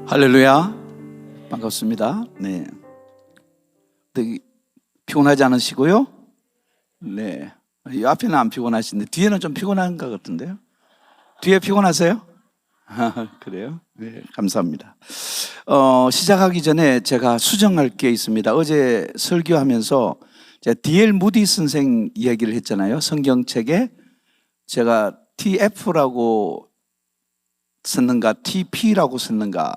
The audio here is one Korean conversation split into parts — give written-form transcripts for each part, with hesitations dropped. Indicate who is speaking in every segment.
Speaker 1: 할렐루야. 반갑습니다. 네. 피곤하지 않으시고요? 네. 이 앞에는 안 피곤하신데 뒤에는 좀 피곤한 것 같은데요? 뒤에 피곤하세요? 그래요? 네, 감사합니다. 시작하기 전에 제가 수정할 게 있습니다. 어제 설교하면서 제가 D.L. 무디 선생 이야기를 했잖아요. 성경책에 제가 TF라고 썼는가 TP라고 썼는가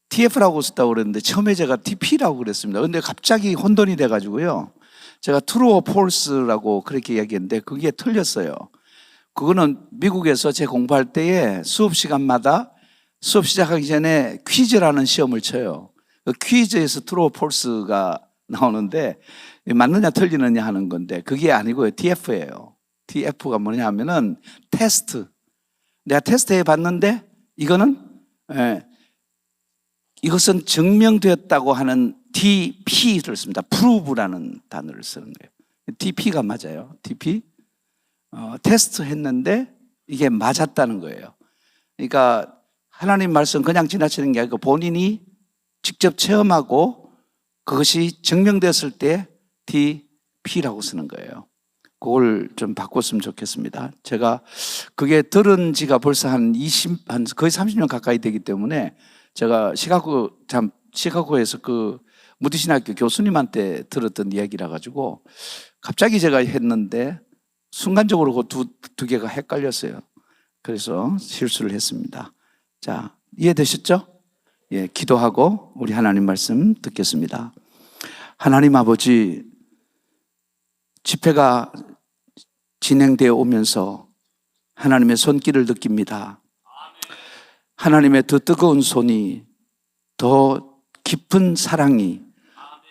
Speaker 1: TF라고 썼다고 그랬는데 처음에 제가 TP라고 그랬습니다. 근데 갑자기 혼돈이 돼가지고요. 제가 True or False라고 그렇게 이야기했는데 그게 틀렸어요. 그거는 미국에서 제 공부할 때에 수업 시간마다 수업 시작하기 전에 퀴즈라는 시험을 쳐요. 그 퀴즈에서 True or False가 나오는데 맞느냐 틀리느냐 하는 건데 그게 아니고요. TF예요. TF가 뭐냐 하면은 테스트. 내가 테스트해 봤는데 이것은 증명되었다고 하는 TP를 씁니다. prove라는 단어를 쓰는 거예요. TP가 맞아요. TP. 테스트 했는데 이게 맞았다는 거예요. 그러니까 하나님 말씀 그냥 지나치는 게 아니고 본인이 직접 체험하고 그것이 증명됐을 때 TP라고 쓰는 거예요. 그걸 좀 바꿨으면 좋겠습니다. 제가 그게 들은 지가 벌써 거의 30년 가까이 되기 때문에 제가 시카고에서 그 무디신학교 교수님한테 들었던 이야기라 가지고 갑자기 제가 했는데 순간적으로 그 두 개가 헷갈렸어요. 그래서 실수를 했습니다. 자, 이해되셨죠? 예, 기도하고 우리 하나님 말씀 듣겠습니다. 하나님 아버지, 집회가 진행되어 오면서 하나님의 손길을 느낍니다. 하나님의 더 뜨거운 손이, 더 깊은 사랑이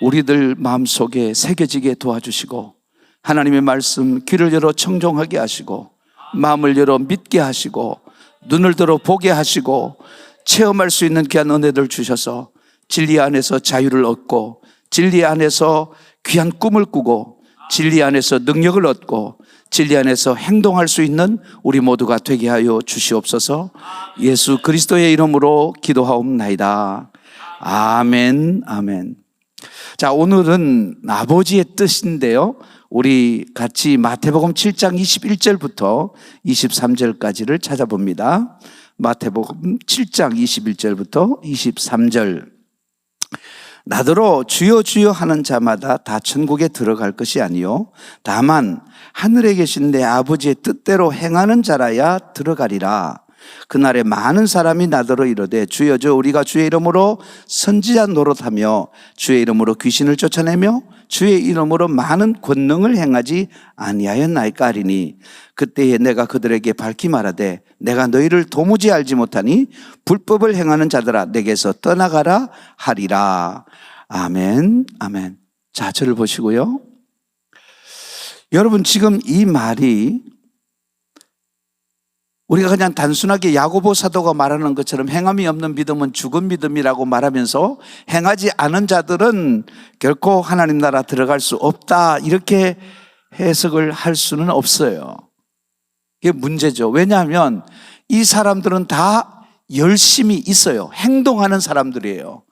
Speaker 1: 우리들 마음속에 새겨지게 도와주시고 하나님의 말씀 귀를 열어 청종하게 하시고 마음을 열어 믿게 하시고 눈을 들어 보게 하시고 체험할 수 있는 귀한 은혜를 주셔서 진리 안에서 자유를 얻고 진리 안에서 귀한 꿈을 꾸고 진리 안에서 능력을 얻고 진리 안에서 행동할 수 있는 우리 모두가 되게 하여 주시옵소서. 예수 그리스도의 이름으로 기도하옵나이다. 아멘, 아멘. 자, 오늘은 아버지의 뜻인데요. 우리 같이 마태복음 7장 21절부터 23절까지를 찾아봅니다. 마태복음 7장 21절부터 23절. 나더러 주여 주여 하는 자마다 다 천국에 들어갈 것이 아니요 다만 하늘에 계신 내 아버지의 뜻대로 행하는 자라야 들어가리라. 그날에 많은 사람이 나더러 이르되 주여 저 우리가 주의 이름으로 선지자 노릇하며 주의 이름으로 귀신을 쫓아내며 주의 이름으로 많은 권능을 행하지 아니하였나이까 하리니 그때에 내가 그들에게 밝히 말하되 내가 너희를 도무지 알지 못하니 불법을 행하는 자들아 내게서 떠나가라 하리라. 아멘, 아멘. 자, 저를 보시고요. 여러분 지금 이 말이 우리가 그냥 단순하게 야고보 사도가 말하는 것처럼 행함이 없는 믿음은 죽은 믿음이라고 말하면서 행하지 않은 자들은 결코 하나님 나라 들어갈 수 없다 이렇게 해석을 할 수는 없어요. 이게 문제죠. 왜냐하면 이 사람들은 다 열심히 있어요. 행동하는 사람들이에요.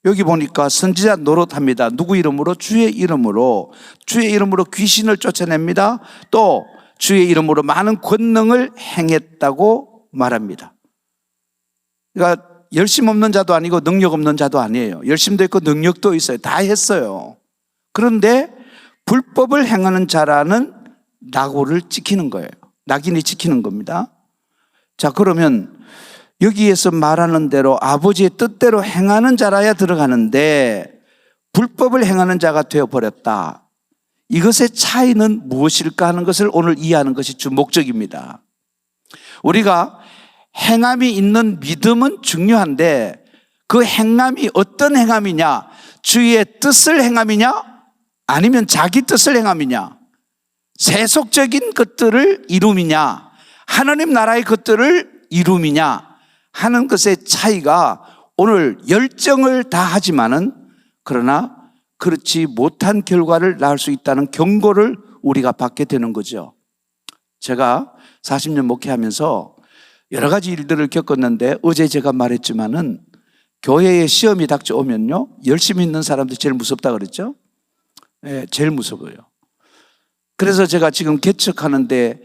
Speaker 1: 여기 보니까 선지자 노릇합니다. 누구 이름으로? 주의 이름으로. 주의 이름으로 귀신을 쫓아냅니다. 또 주의 이름으로 많은 권능을 행했다고 말합니다. 그러니까 열심 없는 자도 아니고 능력 없는 자도 아니에요. 열심도 있고 능력도 있어요. 다 했어요. 그런데 불법을 행하는 자라는 낙오를 지키는 거예요. 낙인이 지키는 겁니다. 자, 그러면 여기에서 말하는 대로 아버지의 뜻대로 행하는 자라야 들어가는데 불법을 행하는 자가 되어버렸다. 이것의 차이는 무엇일까 하는 것을 오늘 이해하는 것이 주 목적입니다. 우리가 행함이 있는 믿음은 중요한데 그 행함이 어떤 행함이냐? 주의 뜻을 행함이냐? 아니면 자기 뜻을 행함이냐? 세속적인 것들을 이룸이냐? 하나님 나라의 것들을 이룸이냐? 하는 것의 차이가 오늘 열정을 다하지만은 그러나 그렇지 못한 결과를 낳을 수 있다는 경고를 우리가 받게 되는 거죠. 제가 40년 목회하면서 여러 가지 일들을 겪었는데 어제 제가 말했지만은 교회에 시험이 닥쳐오면요, 열심히 있는 사람들이 제일 무섭다 그랬죠? 네, 제일 무서워요. 그래서 제가 지금 개척하는데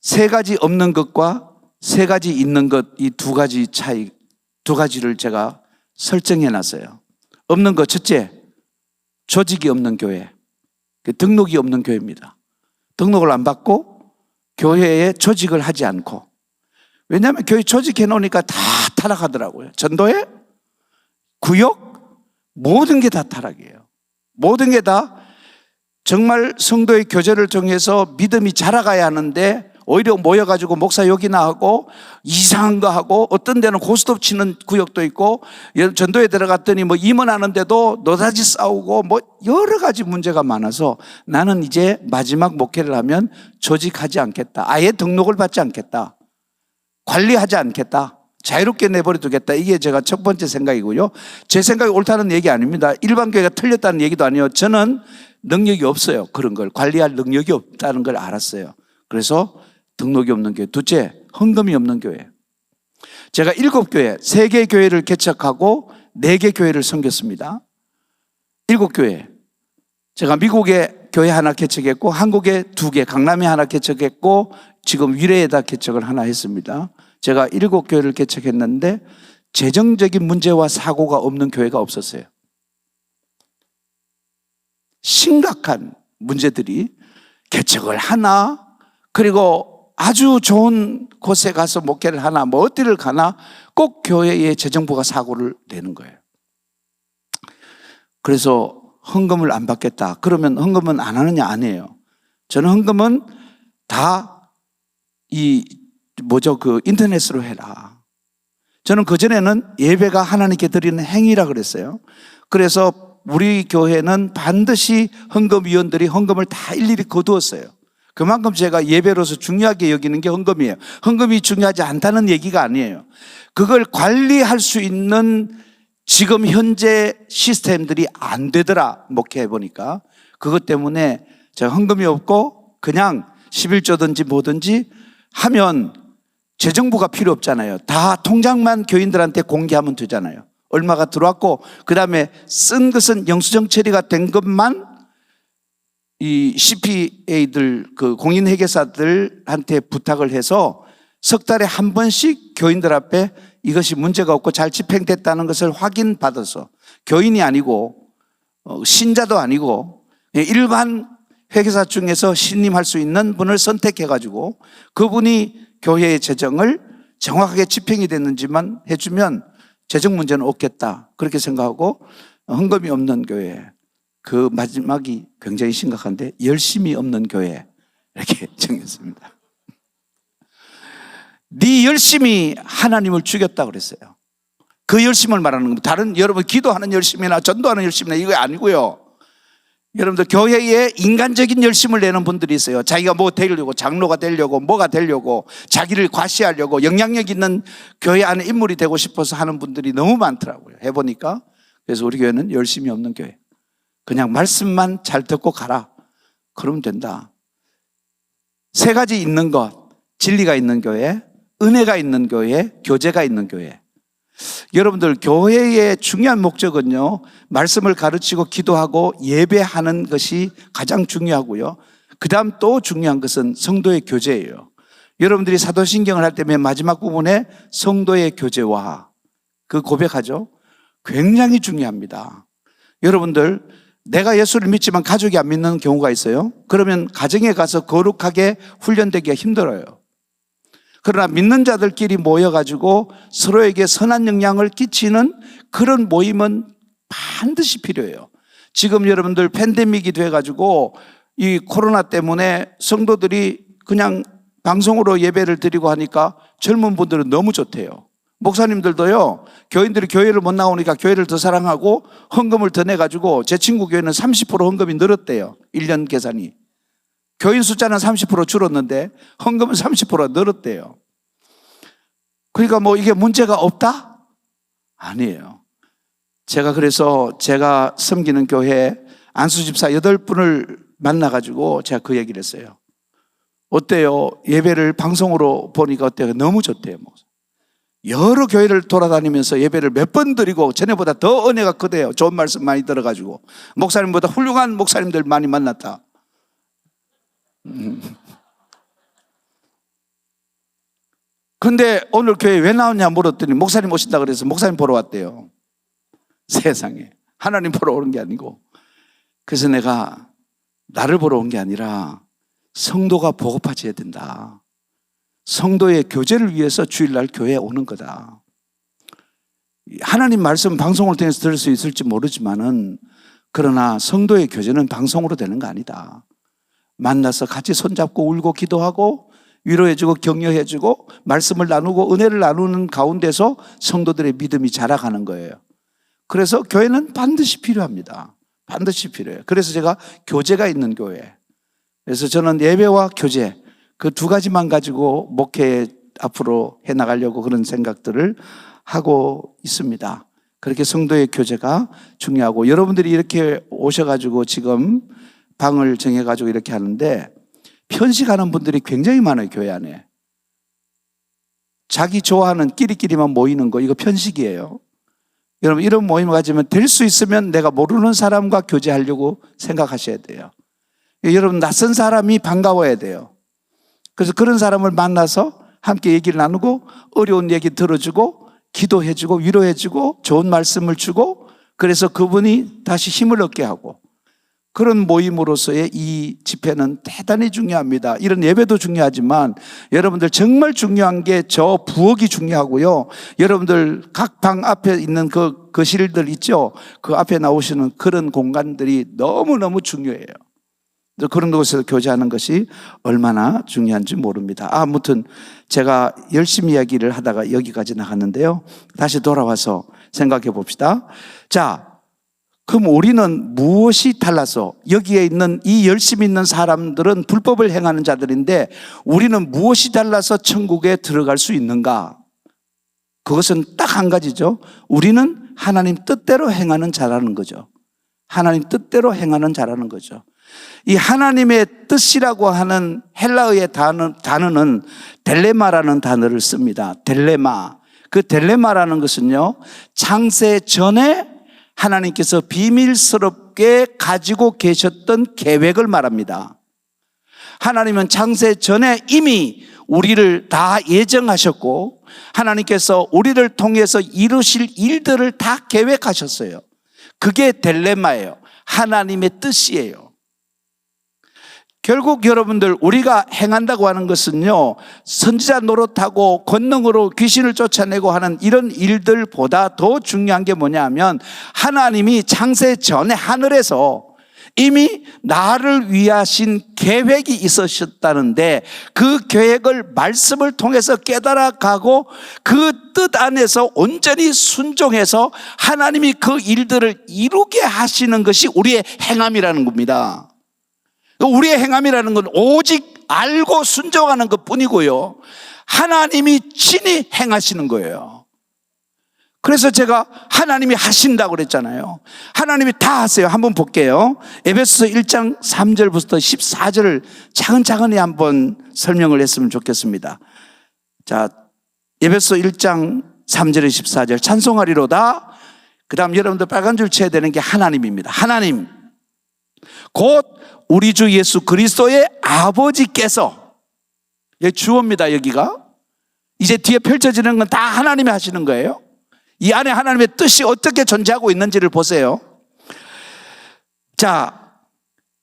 Speaker 1: 3가지 없는 것과 3가지 있는 것, 이 2가지 차이, 2가지를 제가 설정해 놨어요. 없는 것, 첫째, 조직이 없는 교회. 등록이 없는 교회입니다. 등록을 안 받고 교회에 조직을 하지 않고. 왜냐하면 교회 조직해 놓으니까 다 타락하더라고요. 전도회, 구역, 모든 게 다 타락이에요. 모든 게 다 정말 성도의 교제를 통해서 믿음이 자라가야 하는데 오히려 모여가지고 목사 욕이나 하고 이상한 거 하고, 어떤 데는 고스톱 치는 구역도 있고, 전도에 들어갔더니 뭐 임원하는데도 노다지 싸우고 뭐 여러 가지 문제가 많아서 나는 이제 마지막 목회를 하면 조직하지 않겠다. 아예 등록을 받지 않겠다. 관리하지 않겠다. 자유롭게 내버려 두겠다. 이게 제가 첫 번째 생각이고요. 제 생각이 옳다는 얘기 아닙니다. 일반 교회가 틀렸다는 얘기도 아니에요. 저는 능력이 없어요. 그런 걸 관리할 능력이 없다는 걸 알았어요. 그래서 등록이 없는 교회. 둘째, 헌금이 없는 교회. 제가 7교회, 3개 교회를 개척하고 4개 교회를 섬겼습니다. 7교회. 제가 미국에 교회 하나 개척했고, 한국에 2개, 강남에 하나 개척했고, 지금 위례에다 개척을 하나 했습니다. 제가 7교회를 개척했는데 재정적인 문제와 사고가 없는 교회가 없었어요. 심각한 문제들이 개척을 하나, 그리고 아주 좋은 곳에 가서 목회를 하나, 뭐 어디를 가나 꼭 교회의 재정부가 사고를 내는 거예요. 그래서 헌금을 안 받겠다. 그러면 헌금은 안 하느냐? 아니에요. 저는 헌금은 다 인터넷으로 해라. 저는 그전에는 예배가 하나님께 드리는 행위라 그랬어요. 그래서 우리 교회는 반드시 헌금위원들이 헌금을 다 일일이 거두었어요. 그만큼 제가 예배로서 중요하게 여기는 게 헌금이에요. 헌금이 중요하지 않다는 얘기가 아니에요. 그걸 관리할 수 있는 지금 현재 시스템들이 안 되더라, 목회해 보니까. 그것 때문에 제가 헌금이 없고 그냥 11조든지 뭐든지 하면 재정부가 필요 없잖아요. 다 통장만 교인들한테 공개하면 되잖아요. 얼마가 들어왔고, 그 다음에 쓴 것은 영수증 처리가 된 것만 이 CPA들, 그 공인회계사들한테 부탁을 해서 석 달에 한 번씩 교인들 앞에 이것이 문제가 없고 잘 집행됐다는 것을 확인받아서, 교인이 아니고 신자도 아니고 일반 회계사 중에서 신임할 수 있는 분을 선택해가지고 그분이 교회의 재정을 정확하게 집행이 됐는지만 해주면 재정 문제는 없겠다, 그렇게 생각하고 헌금이 없는 교회. 그 마지막이 굉장히 심각한데, 열심이 없는 교회, 이렇게 정했습니다. 네 열심이 하나님을 죽였다 그랬어요. 그 열심을 말하는 겁니다. 다른 여러분 기도하는 열심이나 전도하는 열심이나 이거 아니고요. 여러분들 교회에 인간적인 열심을 내는 분들이 있어요. 자기가 뭐 되려고, 장로가 되려고, 뭐가 되려고, 자기를 과시하려고, 영향력 있는 교회 안에 인물이 되고 싶어서 하는 분들이 너무 많더라고요, 해보니까. 그래서 우리 교회는 열심이 없는 교회. 그냥 말씀만 잘 듣고 가라, 그러면 된다. 3가지 있는 것, 진리가 있는 교회, 은혜가 있는 교회, 교제가 있는 교회. 여러분들 교회의 중요한 목적은요, 말씀을 가르치고 기도하고 예배하는 것이 가장 중요하고요. 그 다음 또 중요한 것은 성도의 교제예요. 여러분들이 사도신경을 할 때 맨 마지막 부분에 성도의 교제와, 그 고백하죠. 굉장히 중요합니다. 여러분들, 내가 예수를 믿지만 가족이 안 믿는 경우가 있어요. 그러면 가정에 가서 거룩하게 훈련되기가 힘들어요. 그러나 믿는 자들끼리 모여가지고 서로에게 선한 영향을 끼치는 그런 모임은 반드시 필요해요. 지금 여러분들 팬데믹이 돼가지고 이 코로나 때문에 성도들이 그냥 방송으로 예배를 드리고 하니까 젊은 분들은 너무 좋대요. 목사님들도요, 교인들이 교회를 못 나오니까 교회를 더 사랑하고 헌금을 더 내가지고, 제 친구 교회는 30% 헌금이 늘었대요. 1년 계산이. 교인 숫자는 30% 줄었는데 헌금은 30% 늘었대요. 그러니까 뭐 이게 문제가 없다? 아니에요. 그래서 제가 섬기는 교회 안수집사 8분을 만나가지고 제가 그 얘기를 했어요. 어때요? 예배를 방송으로 보니까 어때요? 너무 좋대요. 여러 교회를 돌아다니면서 예배를 몇 번 드리고 전에보다 더 은혜가 크대요. 좋은 말씀 많이 들어가지고 목사님보다 훌륭한 목사님들 많이 만났다. 근데 오늘 교회 왜 나왔냐 물었더니 목사님 오신다 그래서 목사님 보러 왔대요. 세상에, 하나님 보러 오는 게 아니고. 그래서 내가 나를 보러 온 게 아니라 성도가 보급해져야 된다. 성도의 교제를 위해서 주일날 교회에 오는 거다. 하나님 말씀 방송을 통해서 들을 수 있을지 모르지만은, 그러나 성도의 교제는 방송으로 되는 거 아니다. 만나서 같이 손잡고 울고 기도하고 위로해주고 격려해주고 말씀을 나누고 은혜를 나누는 가운데서 성도들의 믿음이 자라가는 거예요. 그래서 교회는 반드시 필요합니다. 반드시 필요해요. 그래서 제가 교제가 있는 교회, 그래서 저는 예배와 교제 그 두 가지만 가지고 목회 앞으로 해나가려고 그런 생각들을 하고 있습니다. 그렇게 성도의 교제가 중요하고, 여러분들이 이렇게 오셔가지고 지금 방을 정해가지고 이렇게 하는데 편식하는 분들이 굉장히 많아요. 교회 안에 자기 좋아하는 끼리끼리만 모이는 거, 이거 편식이에요. 여러분, 이런 모임을 가지면 될 수 있으면 내가 모르는 사람과 교제하려고 생각하셔야 돼요. 여러분, 낯선 사람이 반가워야 돼요. 그래서 그런 사람을 만나서 함께 얘기를 나누고 어려운 얘기 들어주고 기도해주고 위로해주고 좋은 말씀을 주고, 그래서 그분이 다시 힘을 얻게 하고, 그런 모임으로서의 이 집회는 대단히 중요합니다. 이런 예배도 중요하지만 여러분들 정말 중요한 게 저 부엌이 중요하고요. 여러분들 각 방 앞에 있는 그 거실들 있죠. 그 앞에 나오시는 그런 공간들이 너무너무 중요해요. 그런 곳에서 교제하는 것이 얼마나 중요한지 모릅니다. 아무튼 제가 열심히 이야기를 하다가 여기까지 나갔는데요. 다시 돌아와서 생각해 봅시다. 자, 그럼 우리는 무엇이 달라서, 여기에 있는 이 열심히 있는 사람들은 불법을 행하는 자들인데 우리는 무엇이 달라서 천국에 들어갈 수 있는가? 그것은 딱 한 가지죠. 우리는 하나님 뜻대로 행하는 자라는 거죠. 하나님 뜻대로 행하는 자라는 거죠. 이 하나님의 뜻이라고 하는 헬라어의 단어는 델레마라는 단어를 씁니다. 델레마. 그 델레마라는 것은요, 창세 전에 하나님께서 비밀스럽게 가지고 계셨던 계획을 말합니다. 하나님은 창세 전에 이미 우리를 다 예정하셨고 하나님께서 우리를 통해서 이루실 일들을 다 계획하셨어요. 그게 델레마예요. 하나님의 뜻이에요. 결국 여러분들, 우리가 행한다고 하는 것은요, 선지자 노릇하고 권능으로 귀신을 쫓아내고 하는 이런 일들보다 더 중요한 게 뭐냐 하면, 하나님이 창세 전에 하늘에서 이미 나를 위하신 계획이 있으셨다는데 그 계획을 말씀을 통해서 깨달아가고 그 뜻 안에서 온전히 순종해서 하나님이 그 일들을 이루게 하시는 것이 우리의 행함이라는 겁니다. 우리의 행함이라는 건 오직 알고 순종하는 것 뿐이고요, 하나님이 친히 행하시는 거예요. 그래서 제가 하나님이 하신다고 그랬잖아요. 하나님이 다 하세요. 한번 볼게요. 에베소서 1장 3절부터 14절을 차근차근히 한번 설명을 했으면 좋겠습니다. 자, 에베소서 1장 3절에 14절 찬송하리로다. 그 다음 여러분들 빨간 줄 쳐야 되는 게 하나님입니다. 하나님 곧 우리 주 예수 그리스도의 아버지께서, 여기 주어입니다. 여기가 이제 뒤에 펼쳐지는 건 다 하나님이 하시는 거예요. 이 안에 하나님의 뜻이 어떻게 존재하고 있는지를 보세요. 자,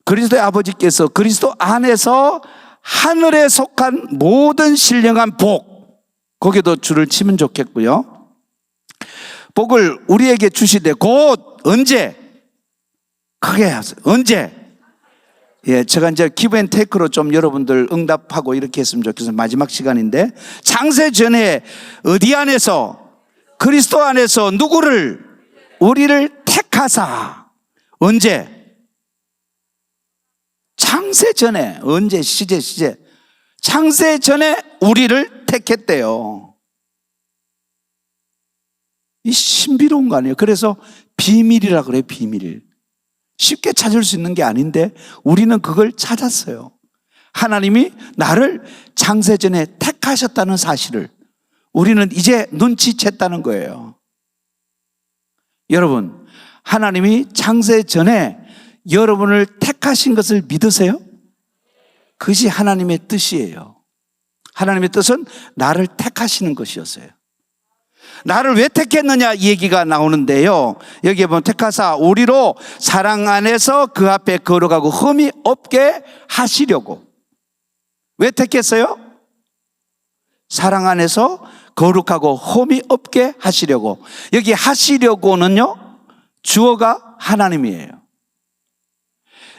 Speaker 1: 그리스도의 아버지께서 그리스도 안에서 하늘에 속한 모든 신령한 복, 거기도 줄을 치면 좋겠고요. 복을 우리에게 주시되 곧 언제? 크게 하세요. 언제? 예, 제가 이제 기브 앤 테이크로 좀 여러분들 응답하고 이렇게 했으면 좋겠어요. 마지막 시간인데, 창세 전에 어디 안에서? 그리스도 안에서 누구를? 우리를 택하사. 언제? 창세 전에. 언제? 시제. 창세 전에 우리를 택했대요. 이 신비로운 거 아니에요? 그래서 비밀이라 그래요. 비밀. 쉽게 찾을 수 있는 게 아닌데 우리는 그걸 찾았어요. 하나님이 나를 창세전에 택하셨다는 사실을 우리는 이제 눈치챘다는 거예요. 여러분, 하나님이 창세전에 여러분을 택하신 것을 믿으세요? 그것이 하나님의 뜻이에요. 하나님의 뜻은 나를 택하시는 것이었어요. 나를 왜 택했느냐 얘기가 나오는데요, 여기에 보면 택하사 우리로 사랑 안에서 그 앞에 거룩하고 흠이 없게 하시려고. 왜 택했어요? 사랑 안에서 거룩하고 흠이 없게 하시려고. 여기 하시려고는요, 주어가 하나님이에요.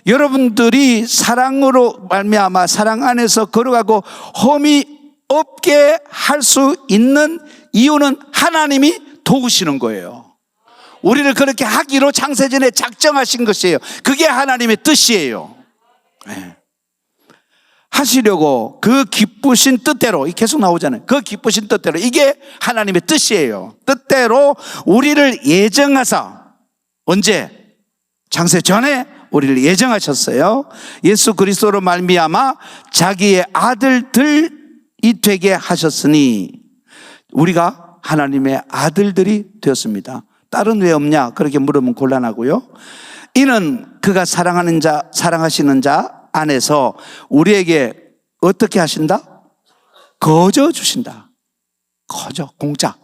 Speaker 1: 여러분들이 사랑으로 말미암아 사랑 안에서 거룩하고 흠이 없게 할 수 있는 이유는 하나님이 도우시는 거예요. 우리를 그렇게 하기로 창세전에 작정하신 것이에요. 그게 하나님의 뜻이에요. 네. 하시려고 그 기쁘신 뜻대로, 계속 나오잖아요. 그 기쁘신 뜻대로, 이게 하나님의 뜻이에요. 뜻대로 우리를 예정하사, 언제? 창세전에 우리를 예정하셨어요. 예수 그리스도로 말미암아 자기의 아들들이 되게 하셨으니 우리가 하나님의 아들들이 되었습니다. 딸은 왜 없냐? 그렇게 물으면 곤란하고요. 이는 그가 사랑하는 자, 사랑하시는 자 안에서 우리에게 어떻게 하신다? 거저 주신다. 거저, 공짜,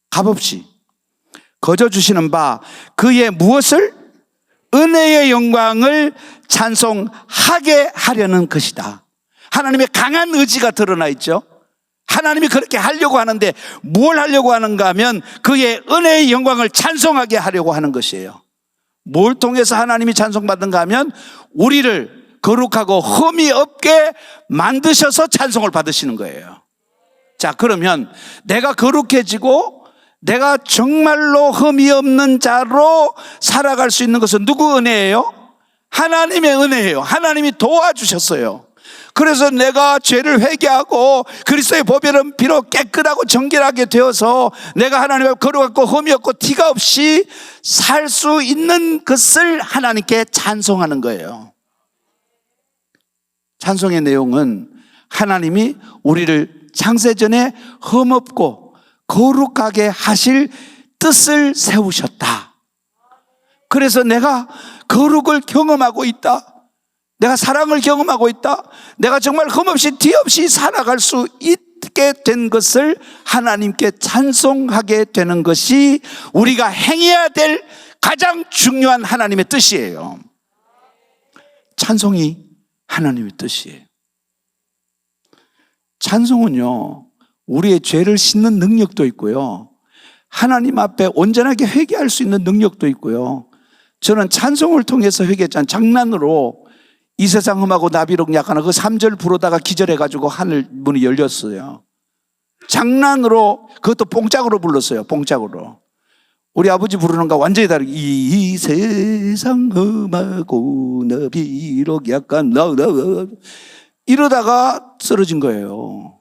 Speaker 1: 값없이 거저 주시는 바 그의 무엇을? 은혜의 영광을 찬송하게 하려는 것이다. 하나님의 강한 의지가 드러나 있죠. 하나님이 그렇게 하려고 하는데 뭘 하려고 하는가 하면 그의 은혜의 영광을 찬송하게 하려고 하는 것이에요. 뭘 통해서 하나님이 찬송받는가 하면 우리를 거룩하고 흠이 없게 만드셔서 찬송을 받으시는 거예요. 자, 그러면 내가 거룩해지고 내가 정말로 흠이 없는 자로 살아갈 수 있는 것은 누구 은혜예요? 하나님의 은혜예요. 하나님이 도와주셨어요. 그래서 내가 죄를 회개하고 그리스도의 보혈은 피로 깨끗하고 정결하게 되어서 내가 하나님 앞에 거룩하고 흠이 없고 티가 없이 살 수 있는 것을 하나님께 찬송하는 거예요. 찬송의 내용은 하나님이 우리를 창세전에 흠없고 거룩하게 하실 뜻을 세우셨다. 그래서 내가 거룩을 경험하고 있다. 내가 사랑을 경험하고 있다. 내가 정말 흠없이 뒤없이 살아갈 수 있게 된 것을 하나님께 찬송하게 되는 것이 우리가 행해야 될 가장 중요한 하나님의 뜻이에요. 찬송이 하나님의 뜻이에요. 찬송은요, 우리의 죄를 씻는 능력도 있고요, 하나님 앞에 온전하게 회개할 수 있는 능력도 있고요. 저는 찬송을 통해서 회개했잖아요. 장난으로 이 세상 흠하고 나비록 약하나 그 3절 부르다가 기절해가지고 하늘 문이 열렸어요. 장난으로, 그것도 봉짝으로 불렀어요. 봉짝으로. 우리 아버지 부르는 거 완전히 다르게, 이 세상 흠하고 나비록 약한 이러다가 쓰러진 거예요.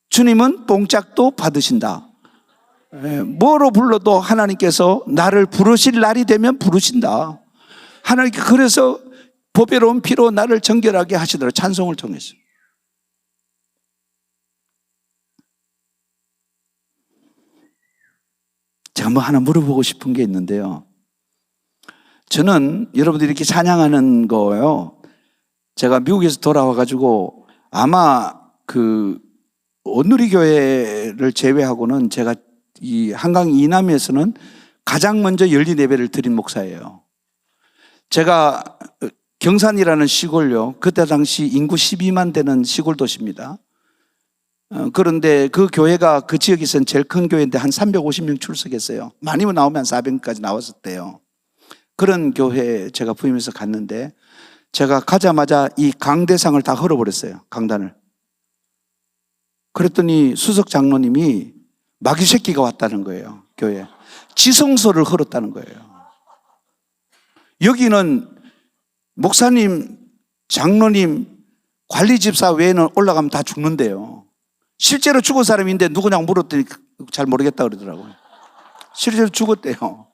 Speaker 1: 주님은 봉짝도 받으신다. 뭐로 불러도 하나님께서 나를 부르실 날이 되면 부르신다. 하나님께 그래서 보배로운 피로 나를 정결하게 하시더라. 찬송을 통해서. 제가 뭐 하나 물어보고 싶은 게 있는데요. 저는 여러분들이 이렇게 찬양하는 거요, 제가 미국에서 돌아와가지고 아마 그 온누리교회를 제외하고는 제가 이 한강 이남에서는 가장 먼저 열린 예배를 드린 목사예요. 제가 경산이라는 시골요, 그때 당시 인구 12만 되는 시골 도시입니다. 그런데 그 교회가 그 지역에서는 제일 큰 교회인데 한 350명 출석했어요. 많이 나오면 400명까지 나왔었대요. 그런 교회에 제가 부임해서 갔는데 제가 가자마자 이 강대상을 다 헐어버렸어요. 강단을. 그랬더니 수석 장로님이 마귀 새끼가 왔다는 거예요. 교회에. 지성소를 헐었다는 거예요. 여기는 목사님, 장로님, 관리집사 외에는 올라가면 다 죽는데요. 실제로 죽은 사람인데 누구냐고 물었더니 잘 모르겠다 그러더라고요. 실제로 죽었대요.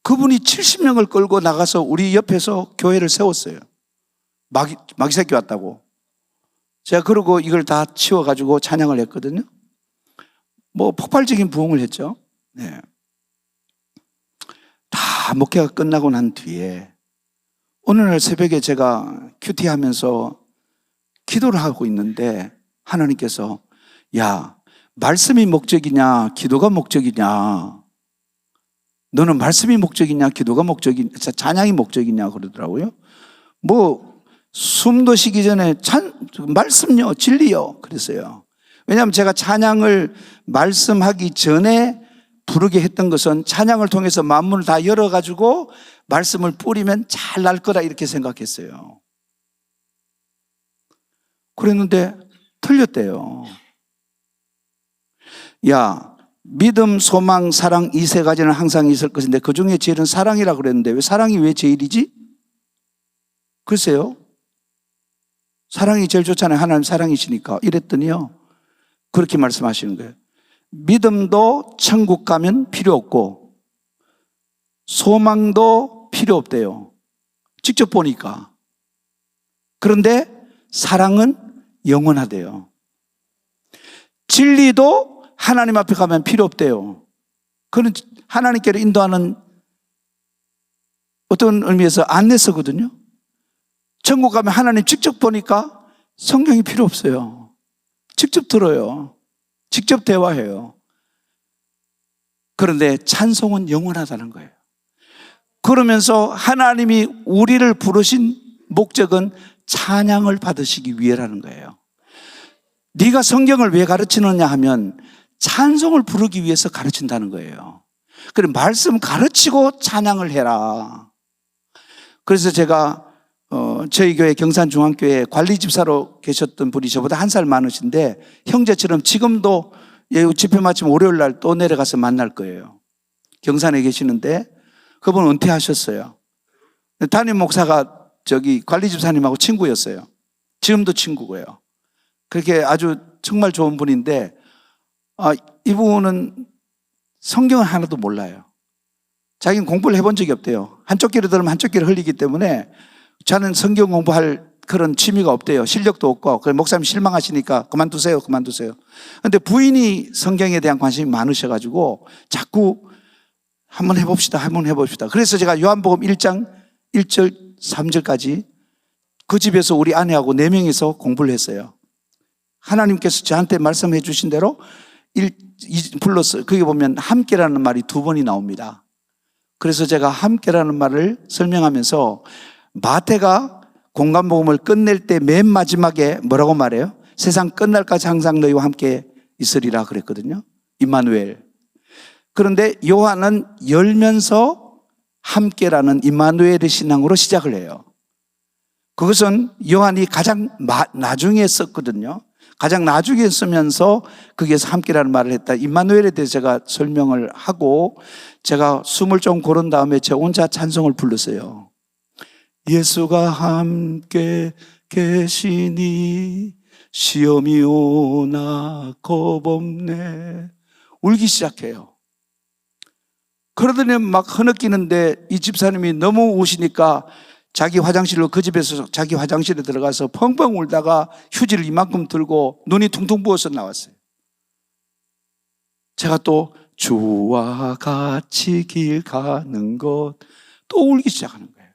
Speaker 1: 그분이 70명을 끌고 나가서 우리 옆에서 교회를 세웠어요. 마귀 새끼 왔다고. 제가 그러고 이걸 다 치워가지고 찬양을 했거든요. 뭐 폭발적인 부흥을 했죠. 네. 다 목회가 끝나고 난 뒤에 어느 날 새벽에 제가 큐티 하면서 기도를 하고 있는데 하나님께서 야, 말씀이 목적이냐 기도가 목적이냐, 너는 말씀이 목적이냐 기도가 목적이냐 찬양이 목적이냐 그러더라고요. 뭐 숨도 쉬기 전에 말씀요 진리요 그랬어요. 왜냐하면 제가 찬양을 말씀하기 전에 부르게 했던 것은 찬양을 통해서 만문을 다 열어가지고 말씀을 뿌리면 잘 날 거다 이렇게 생각했어요. 그랬는데 틀렸대요. 야, 믿음, 소망, 사랑 이 세 가지는 항상 있을 것인데 그 중에 제일은 사랑이라 그랬는데 왜 사랑이 왜 제일이지? 글쎄요. 사랑이 제일 좋잖아요. 하나님 사랑이시니까. 이랬더니요. 그렇게 말씀하시는 거예요. 믿음도 천국 가면 필요 없고 소망도 필요 없대요. 직접 보니까. 그런데 사랑은 영원하대요. 진리도 하나님 앞에 가면 필요 없대요. 그는 하나님께로 인도하는 어떤 의미에서 안내서거든요. 천국 가면 하나님 직접 보니까 성경이 필요 없어요. 직접 들어요. 직접 대화해요. 그런데 찬송은 영원하다는 거예요. 그러면서 하나님이 우리를 부르신 목적은 찬양을 받으시기 위해라는 거예요. 네가 성경을 왜 가르치느냐 하면 찬송을 부르기 위해서 가르친다는 거예요. 그래 말씀 가르치고 찬양을 해라. 그래서 제가 저희 교회 경산중앙교회 관리집사로 계셨던 분이 저보다 한 살 많으신데 형제처럼 지금도 집회 마침 월요일 날 또 내려가서 만날 거예요. 경산에 계시는데 그분 은퇴하셨어요. 담임 목사가 저기 관리집사님하고 친구였어요. 지금도 친구고요. 그렇게 아주 정말 좋은 분인데 이분은 성경을 하나도 몰라요. 자기는 공부를 해본 적이 없대요. 한쪽 귀로 들으면 한쪽 귀로 흘리기 때문에 저는 성경 공부할 그런 취미가 없대요. 실력도 없고. 그래서 목사님 실망하시니까 그만두세요. 그런데 부인이 성경에 대한 관심이 많으셔가지고 자꾸 한번 해봅시다. 그래서 제가 요한복음 1장 1절 3절까지 그 집에서 우리 아내하고 4명이서 공부를 했어요. 하나님께서 저한테 말씀해 주신 대로 플러스 거기 보면 함께라는 말이 2번이 나옵니다. 그래서 제가 함께라는 말을 설명하면서 마태가 공간복음을 끝낼 때 맨 마지막에 뭐라고 말해요? 세상 끝날까지 항상 너희와 함께 있으리라 그랬거든요. 임마누엘. 그런데 요한은 열면서 함께라는 임마누엘의 신앙으로 시작을 해요. 그것은 요한이 가장 나중에 썼거든요. 가장 나중에 쓰면서 거기에서 함께라는 말을 했다. 임마누엘에 대해서 제가 설명을 하고 제가 숨을 좀 고른 다음에 제 혼자 찬송을 불렀어요. 예수가 함께 계시니 시험이 오나 겁없네. 울기 시작해요. 그러더니 막 흐느끼는데 이 집사님이 너무 우시니까 자기 화장실로 그 집에서 자기 화장실에 들어가서 펑펑 울다가 휴지를 이만큼 들고 눈이 퉁퉁 부어서 나왔어요. 제가 또 주와 같이 길 가는 것 또 울기 시작하는 거예요.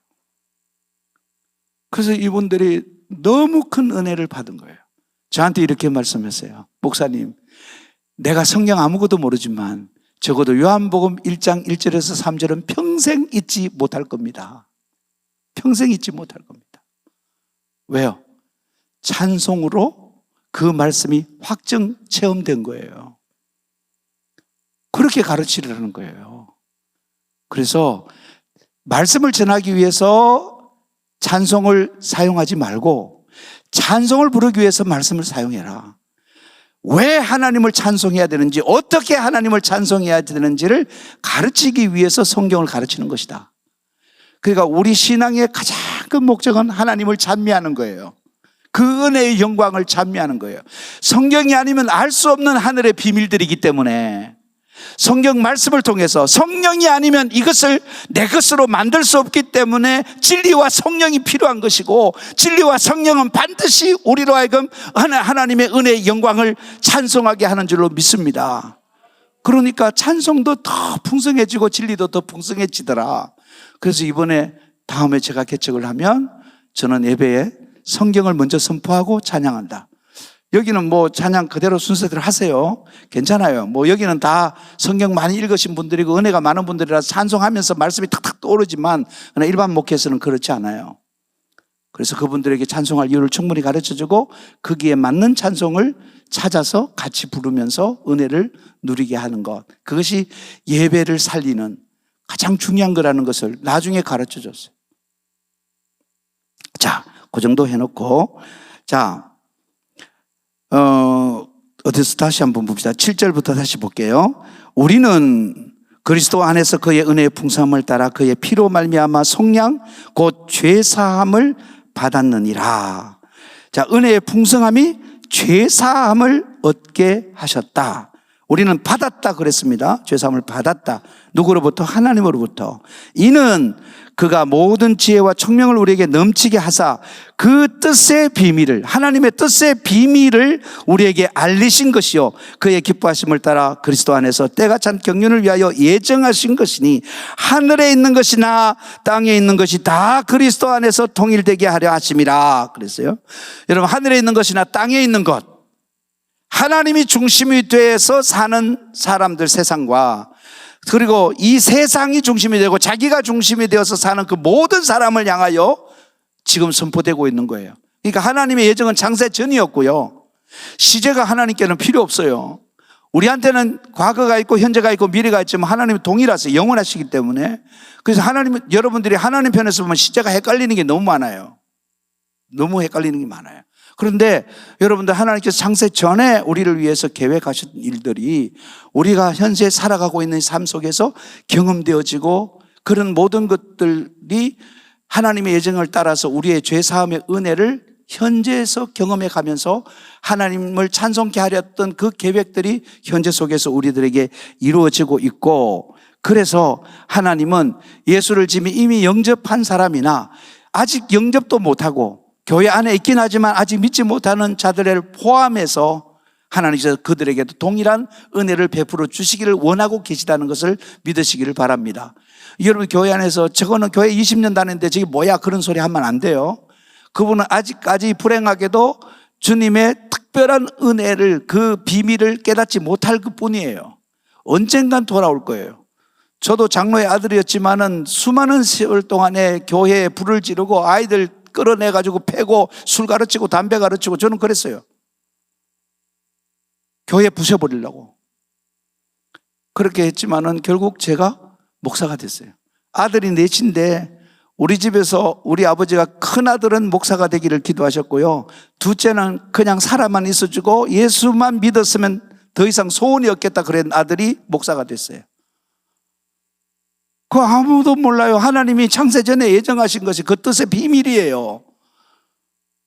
Speaker 1: 그래서 이분들이 너무 큰 은혜를 받은 거예요. 저한테 이렇게 말씀했어요. 목사님, 내가 성경 아무것도 모르지만 적어도 요한복음 1장 1절에서 3절은 평생 잊지 못할 겁니다. 평생 잊지 못할 겁니다. 왜요? 찬송으로 그 말씀이 확정 체험된 거예요. 그렇게 가르치려는 거예요. 그래서 말씀을 전하기 위해서 찬송을 사용하지 말고 찬송을 부르기 위해서 말씀을 사용해라. 왜 하나님을 찬송해야 되는지, 어떻게 하나님을 찬송해야 되는지를 가르치기 위해서 성경을 가르치는 것이다. 그러니까 우리 신앙의 가장 큰 목적은 하나님을 찬미하는 거예요. 그 은혜의 영광을 찬미하는 거예요. 성경이 아니면 알 수 없는 하늘의 비밀들이기 때문에 성경 말씀을 통해서 성령이 아니면 이것을 내 것으로 만들 수 없기 때문에 진리와 성령이 필요한 것이고, 진리와 성령은 반드시 우리로 하여금 하나님의 은혜의 영광을 찬송하게 하는 줄로 믿습니다. 그러니까 찬송도 더 풍성해지고 진리도 더 풍성해지더라. 그래서 다음에 제가 개척을 하면 저는 예배에 성경을 먼저 선포하고 찬양한다. 여기는 찬양 그대로 순서대로 하세요. 괜찮아요. 여기는 다 성경 많이 읽으신 분들이고 은혜가 많은 분들이라서 찬송하면서 말씀이 탁탁 떠오르지만, 그러나 일반 목회에서는 그렇지 않아요. 그래서 그분들에게 찬송할 이유를 충분히 가르쳐주고 거기에 맞는 찬송을 찾아서 같이 부르면서 은혜를 누리게 하는 것, 그것이 예배를 살리는 가장 중요한 거라는 것을 나중에 가르쳐줬어요. 자, 그 정도 해놓고, 자, 어디서 다시 한번 봅시다. 7절부터 다시 볼게요. 우리는 그리스도 안에서 그의 은혜의 풍성함을 따라 그의 피로 말미암아 속량 곧 죄사함을 받았느니라. 자, 은혜의 풍성함이 죄사함을 얻게 하셨다. 우리는 받았다 그랬습니다. 죄사함을 받았다. 누구로부터? 하나님으로부터. 이는 그가 모든 지혜와 총명을 우리에게 넘치게 하사 그 뜻의 비밀을, 하나님의 뜻의 비밀을 우리에게 알리신 것이요 그의 기뻐하심을 따라 그리스도 안에서 때가 찬 경륜을 위하여 예정하신 것이니 하늘에 있는 것이나 땅에 있는 것이 다 그리스도 안에서 통일되게 하려 하심이라 그랬어요. 여러분, 하늘에 있는 것이나 땅에 있는 것, 하나님이 중심이 돼서 사는 사람들, 세상과, 그리고 이 세상이 중심이 되고 자기가 중심이 되어서 사는 그 모든 사람을 향하여 지금 선포되고 있는 거예요. 그러니까 하나님의 예정은 창세 전이었고요, 시제가 하나님께는 필요 없어요. 우리한테는 과거가 있고 현재가 있고 미래가 있지만 하나님은 동일하세요. 영원하시기 때문에. 그래서 여러분들이 하나님 편에서 보면 시제가 헷갈리는 게 너무 많아요. 너무 헷갈리는 게 많아요. 그런데 여러분들, 하나님께서 창세 전에 우리를 위해서 계획하신 일들이 우리가 현재 살아가고 있는 삶 속에서 경험되어지고, 그런 모든 것들이 하나님의 예정을 따라서 우리의 죄사함의 은혜를 현재에서 경험해 가면서 하나님을 찬송케 하렸던 그 계획들이 현재 속에서 우리들에게 이루어지고 있고, 그래서 하나님은 예수를 이미 영접한 사람이나 아직 영접도 못하고 교회 안에 있긴 하지만 아직 믿지 못하는 자들을 포함해서 하나님께서 그들에게도 동일한 은혜를 베풀어 주시기를 원하고 계시다는 것을 믿으시기를 바랍니다. 여러분, 교회 안에서 저거는 교회 20년 다녔는데 저게 뭐야, 그런 소리 하면 안 돼요. 그분은 아직까지 불행하게도 주님의 특별한 은혜를, 그 비밀을 깨닫지 못할 것뿐이에요. 언젠간 돌아올 거예요. 저도 장로의 아들이었지만은 수많은 세월 동안에 교회에 불을 지르고 아이들 끌어내가지고 패고 술 가르치고 담배 가르치고 저는 그랬어요. 교회 부셔버리려고. 그렇게 했지만은 결국 제가 목사가 됐어요. 아들이 넷인데 우리 집에서 우리 아버지가 큰 아들은 목사가 되기를 기도하셨고요, 둘째는 그냥 살아만 있어주고 예수만 믿었으면 더 이상 소원이 없겠다 그런 아들이 목사가 됐어요. 그거 아무도 몰라요. 하나님이 창세 전에 예정하신 것이 그 뜻의 비밀이에요.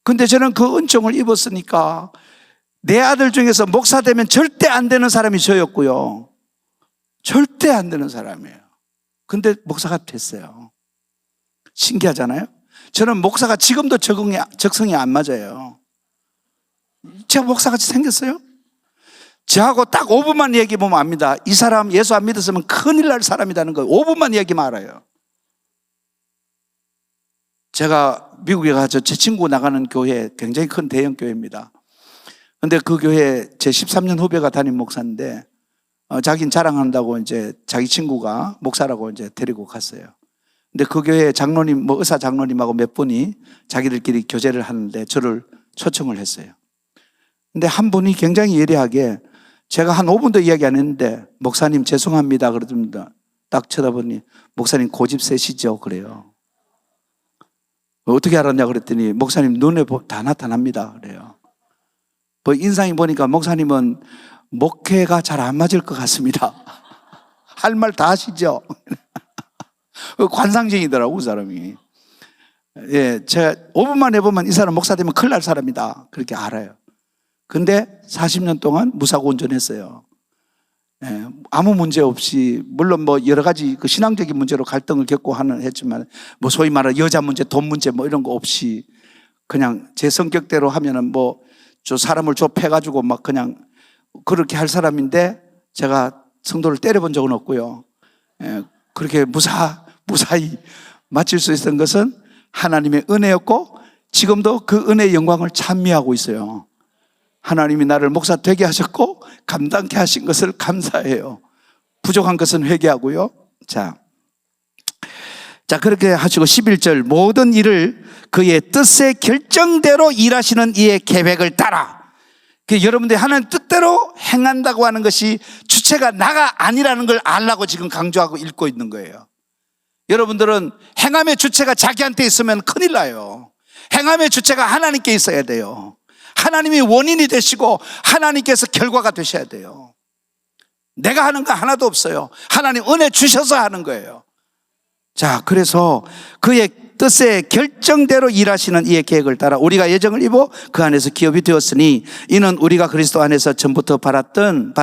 Speaker 1: 근데 저는 그 은총을 입었으니까 내 아들 중에서 목사 되면 절대 안 되는 사람이 저였고요, 절대 안 되는 사람이에요. 근데 목사가 됐어요. 신기하잖아요. 저는 목사가 지금도 적성이 안 맞아요. 제가 목사같이 생겼어요? 저하고 딱 5분만 얘기해보면 압니다. 이 사람 예수 안 믿었으면 큰일 날 사람이라는 거 5분만 얘기하면 알아요. 제가 미국에 가서 제 친구 나가는 교회, 굉장히 큰 대형 교회입니다. 근데 그 교회 제 13년 후배가 담임 목사인데 자기는 자랑한다고 이제 자기 친구가 목사라고 이제 데리고 갔어요. 근데 그 교회 장로님, 의사 장로님하고 몇 분이 자기들끼리 교제를 하는데 저를 초청을 했어요. 근데 한 분이 굉장히 예리하게, 제가 한 5분도 이야기 안 했는데 목사님 죄송합니다 그러던데 딱 쳐다보니 목사님 고집 세시죠 그래요. 어떻게 알았냐 그랬더니 목사님 눈에 다 나타납니다 그래요. 인상이 보니까 목사님은 목회가 잘 안 맞을 것 같습니다. 할 말 다 하시죠. 관상쟁이더라고 그 사람이. 예, 제가 5분만 해보면 이 사람 목사 되면 큰일 날 사람이다 그렇게 알아요. 근데 40년 동안 무사고 운전했어요. 아무 문제 없이, 물론 뭐 여러 가지 그 신앙적인 문제로 갈등을 겪고 했지만, 뭐 소위 말하는 여자 문제, 돈 문제 뭐 이런 거 없이 그냥 제 성격대로 하면은 뭐 저 사람을 좁혀가지고 막 그냥 그렇게 할 사람인데, 제가 성도를 때려본 적은 없고요. 그렇게 무사히 마칠 수 있었던 것은 하나님의 은혜였고, 지금도 그 은혜의 영광을 찬미하고 있어요. 하나님이 나를 목사 되게 하셨고 감당케 하신 것을 감사해요. 부족한 것은 회개하고요. 자, 그렇게 하시고 11절, 모든 일을 그의 뜻의 결정대로 일하시는 이의 계획을 따라. 여러분들이 하나님 뜻대로 행한다고 하는 것이 주체가 나가 아니라는 걸 알라고 지금 강조하고 읽고 있는 거예요. 여러분들은 행함의 주체가 자기한테 있으면 큰일 나요. 행함의 주체가 하나님께 있어야 돼요. 하나님이 원인이 되시고 하나님께서 결과가 되셔야 돼요. 내가 하는 거 하나도 없어요. 하나님 은혜 주셔서 하는 거예요. 자, 그래서 그의 뜻의 결정대로 일하시는 이의 계획을 따라 우리가 예정을 입어 그 안에서 기업이 되었으니, 이는 우리가 그리스도 안에서 전부터 바라던